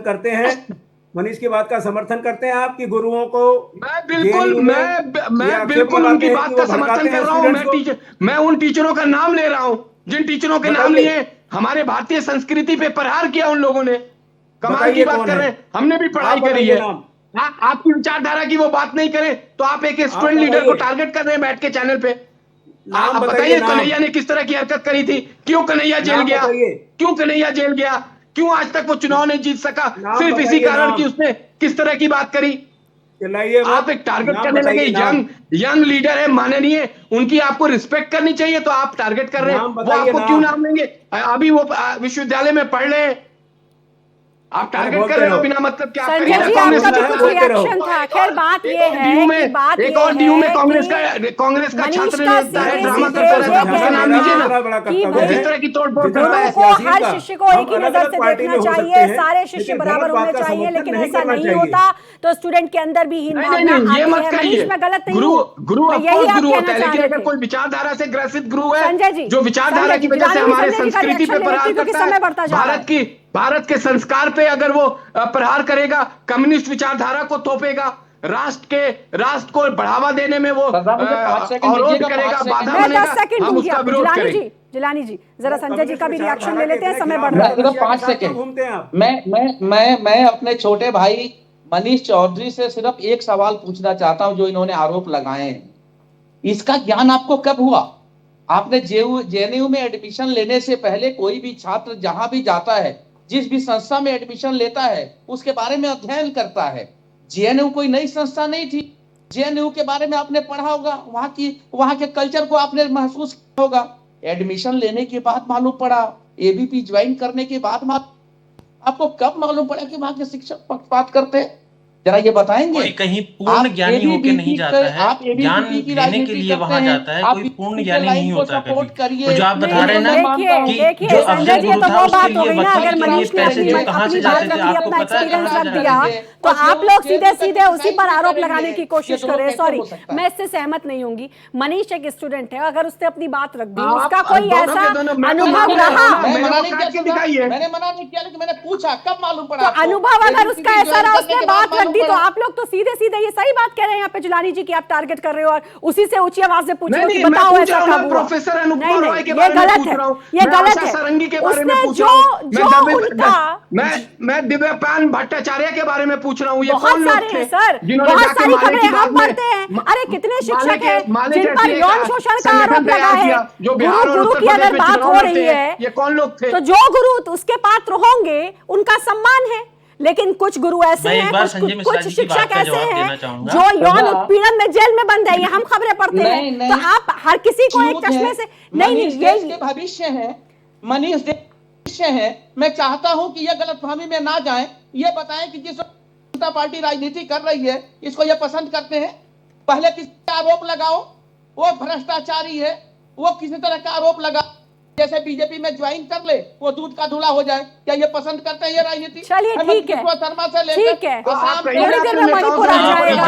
[SPEAKER 9] करते हैं मनीष की बात का समर्थन करते हैं आप कि गुरुओं को
[SPEAKER 11] मैं बिल्कुल मैं बिल्कुल उनकी बात का समर्थन कर रहा हूं। मैं उन टीचरों का नाम ले रहा हूं जिन टीचरों के नाम लिए हमारे भारतीय संस्कृति पे प्रहार किया उन लोगों ने। कमाल की बात कर रहे हैं, हमने भी पढ़ाई करी है। आपकी विचारधारा की वो बात नहीं करें तो आप एक स्टूडेंट लीडर को टारगेट कर रहे हैं बैठ के चैनल पे। आप बताइए कन्हैया ने किस तरह की हरकत करी थी, क्यों कन्हैया जेल गया, क्यों कन्हैया जेल गया, क्यों आज तक वो चुनाव नहीं जीत सका, सिर्फ इसी कारण कि उसने किस तरह की बात करी। आप एक टारगेट करने लगे। यंग लीडर है, माननीय, उनकी आपको रिस्पेक्ट करनी चाहिए तो आप टारगेट कर रहे हैं। वो आपको क्यों नाम लेंगे? अभी वो विश्वविद्यालय में पढ़ रहे हैं, आप टारगेट कर रहे हो बिना मतलब क्या?
[SPEAKER 1] संजय जी, आपका भी कुछ रिएक्शन था। खैर बात ये है कि बात
[SPEAKER 11] एक और डीयू में कांग्रेस का छात्र नेता है, ड्रामा करता रहता है, उसका नाम लीजिए ना। जिस तरह की तोड़फोड़ कर रहा है,
[SPEAKER 1] को हर शिष्य को एक ही नजर से देखना चाहिए, सारे शिष्य बराबर होने चाहिए, लेकिन ऐसा नहीं होता तो स्टूडेंट के अंदर भी हीन भावना आती है। मनीष, मैं गलत नहीं हूं,
[SPEAKER 11] गुरु होता है, लेकिन अगर कोई विचारधारा से ग्रसित गुरु है जो विचारधारा की वजह से हमारे संस्कृति पे प्रहार करता है, भारत के संस्कार पे अगर वो प्रहार करेगा, कम्युनिस्ट विचारधारा को थोपेगा, राष्ट्र को बढ़ावा देने में वो अवरोध करेगा, बाधा बनेगा, हम उसका विरोध करेंगे।
[SPEAKER 1] जिलानी जी, जरा संजय जी का भी रिएक्शन ले लेते हैं, समय बढ़ रहा है।
[SPEAKER 12] 5 सेकंड मैं अपने छोटे भाई मनीष चौधरी से सिर्फ एक सवाल पूछना चाहता हूं जो इन्होंने आरोप लगाए हैं। इसका ज्ञान आपको कब हुआ? आपने जेएनयू में एडमिशन लेने से पहले कोई भी छात्र जहां भी जाता है, जिस भी संस्था में एडमिशन लेता है, उसके बारे में अध्ययन करता है। जेएनयू कोई नई संस्था नहीं थी। जेएनयू के बारे में आपने पढ़ा होगा, वहां के कल्चर को आपने महसूस किया होगा। एडमिशन लेने के बाद मालूम पड़ा, एबीपी ज्वाइन करने के बाद आपको कब मालूम पड़ा कि वहां के शिक्षक पक्षपात करते हैं? जरा ये बताएंगे।
[SPEAKER 10] कोई कहीं पूर्ण ज्ञानी होके नहीं जाता है, ज्ञान लेने के लिए वहां जाता है, कोई पूर्ण ज्ञानी नहीं होता कभी। तो जो आप बता रहे हैं ना कि जो अफजल गुरु था उसके लिए वकील के लिए पैसे जो कहां से जाते थे आपको पता है कहां से जाते थे?
[SPEAKER 1] तो आप लोग सीधे सीधे उसी पर आरोप लगाने की कोशिश कर रहे हैं। सॉरी, मैं इससे सहमत नहीं होंगी। मनीष एक स्टूडेंट है, अगर उसने अपनी बात रख दी, उसका कोई ऐसा अनुभव रहा,
[SPEAKER 12] मैंने मना नहीं किया, लेकिन मैंने पूछा कब मालूम पड़ा?
[SPEAKER 1] अनुभव अगर उसका ऐसा रहा, उसने बात रख दी, तो आप लोग तो सीधे सीधे ये सही बात कह रहे हैं यहाँ पे जिलानी जी की आप टारगेट कर रहे हो और उसी से ऊंची आवाज से पूछ रहे हो कि बताओ ऐसा कब हुआ?
[SPEAKER 11] प्रोफेसर अनुपमा रॉय के
[SPEAKER 1] ये
[SPEAKER 11] बारे में
[SPEAKER 1] गलत
[SPEAKER 11] पूछ रहा हूं,
[SPEAKER 1] है, ये गलत है।
[SPEAKER 11] सारंगी के बारे में
[SPEAKER 1] उसने
[SPEAKER 11] पूछ रहा हूं,
[SPEAKER 1] जो
[SPEAKER 11] मैं दिव्यपान भट्टाचार्य के बारे में पूछ रहा हूं। ये
[SPEAKER 1] बहुत
[SPEAKER 11] कौन लोग
[SPEAKER 1] सारे
[SPEAKER 11] थे
[SPEAKER 1] हैं सर,
[SPEAKER 11] जिन्होंने
[SPEAKER 1] बहुत
[SPEAKER 11] जाके
[SPEAKER 1] सारी
[SPEAKER 11] माले
[SPEAKER 1] खबरें
[SPEAKER 11] की
[SPEAKER 1] हम
[SPEAKER 11] बात में
[SPEAKER 1] पढ़ते हैं। अरे कितने शिक्षक हैं
[SPEAKER 11] माले
[SPEAKER 1] जिन पर यौन शोषण का आरोप लगा है।
[SPEAKER 11] जो बिहार और
[SPEAKER 1] गुरु
[SPEAKER 11] उत्तर
[SPEAKER 1] की
[SPEAKER 11] प्रदेश
[SPEAKER 1] अगर
[SPEAKER 11] में
[SPEAKER 1] बात
[SPEAKER 11] चुनाव
[SPEAKER 1] हो
[SPEAKER 11] लड़ते
[SPEAKER 1] रही
[SPEAKER 11] हैं,
[SPEAKER 1] है
[SPEAKER 11] ये कौन लोग थे?
[SPEAKER 1] तो जो गुरु उसके पात्र होंगे उनका सम्मान है, लेकिन कुछ गुरु ऐसे हैं, कुछ शिक्षक ऐसे हैं जो यौन उत्पीड़न में जेल में बंद है। ये हम खबरें पढ़ते हैं। तो आप हर किसी को एक चश्मे से नहीं,
[SPEAKER 12] ये भविष्य है, मनीष भविष्य है। मैं चाहता हूं कि ये गलतफहमी में ना जाए। ये बताएं कि जिस जनता पार्टी राजनीति कर रही है, इसको ये पसंद करते हैं? पहले किसी का आरोप लगाओ, वो भ्रष्टाचारी है, वो किसी तरह का आरोप लगा, जैसे बीजेपी में ज्वाइन कर ले, वो दूध का धूला हो जाए। क्या ये पसंद करते हैं ये राजनीति?
[SPEAKER 1] चलिए ठीक है,
[SPEAKER 12] शर्मा से
[SPEAKER 1] ठीक है,
[SPEAKER 12] थोड़ी
[SPEAKER 1] देर में मणिपुर आ जाएगा।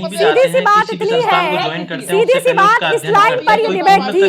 [SPEAKER 1] सीधी सी बात इतनी है, सीधी सी बात इस लाइन पर ये डिबेट थी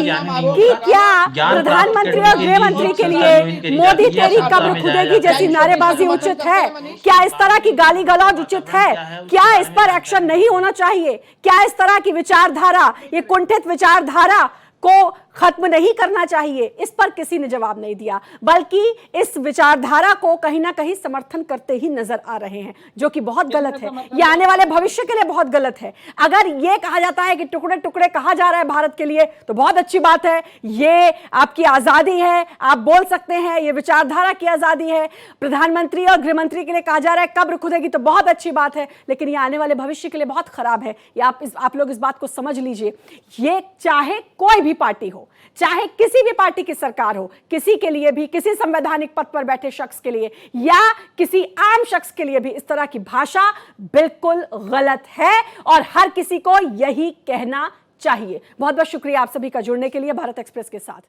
[SPEAKER 1] कि क्या प्रधानमंत्री और गृह मंत्री के लिए मोदी तेरी कब्र खुदेगी जैसी नारेबाजी उचित है? क्या इस तरह की गाली गलौज उचित है? क्या इस पर एक्शन नहीं होना चाहिए? क्या इस तरह की विचारधारा, ये कुंठित विचारधारा को खत्म नहीं करना चाहिए? इस पर किसी ने जवाब नहीं दिया, बल्कि इस विचारधारा को कहीं ना कहीं समर्थन करते ही नजर आ रहे हैं, जो कि बहुत गलत है। ये आने वाले भविष्य के लिए बहुत गलत है। अगर ये कहा जाता है कि टुकड़े टुकड़े कहा जा रहा है भारत के लिए, तो बहुत अच्छी बात है। ये आपकी आजादी है, आप बोल सकते हैं, ये विचारधारा की आजादी है। प्रधानमंत्री और गृह मंत्री के लिए कहा जा रहा है कब्र खुदेगी, तो बहुत अच्छी बात है, लेकिन ये आने वाले भविष्य के लिए बहुत खराब है। ये आप लोग इस बात को समझ लीजिए। ये चाहे कोई भी पार्टी हो, चाहे किसी भी पार्टी की सरकार हो, किसी के लिए भी, किसी संवैधानिक पद पर बैठे शख्स के लिए या किसी आम शख्स के लिए भी इस तरह की भाषा बिल्कुल गलत है और हर किसी को यही कहना चाहिए। बहुत बहुत शुक्रिया आप सभी का जुड़ने के लिए भारत एक्सप्रेस के साथ।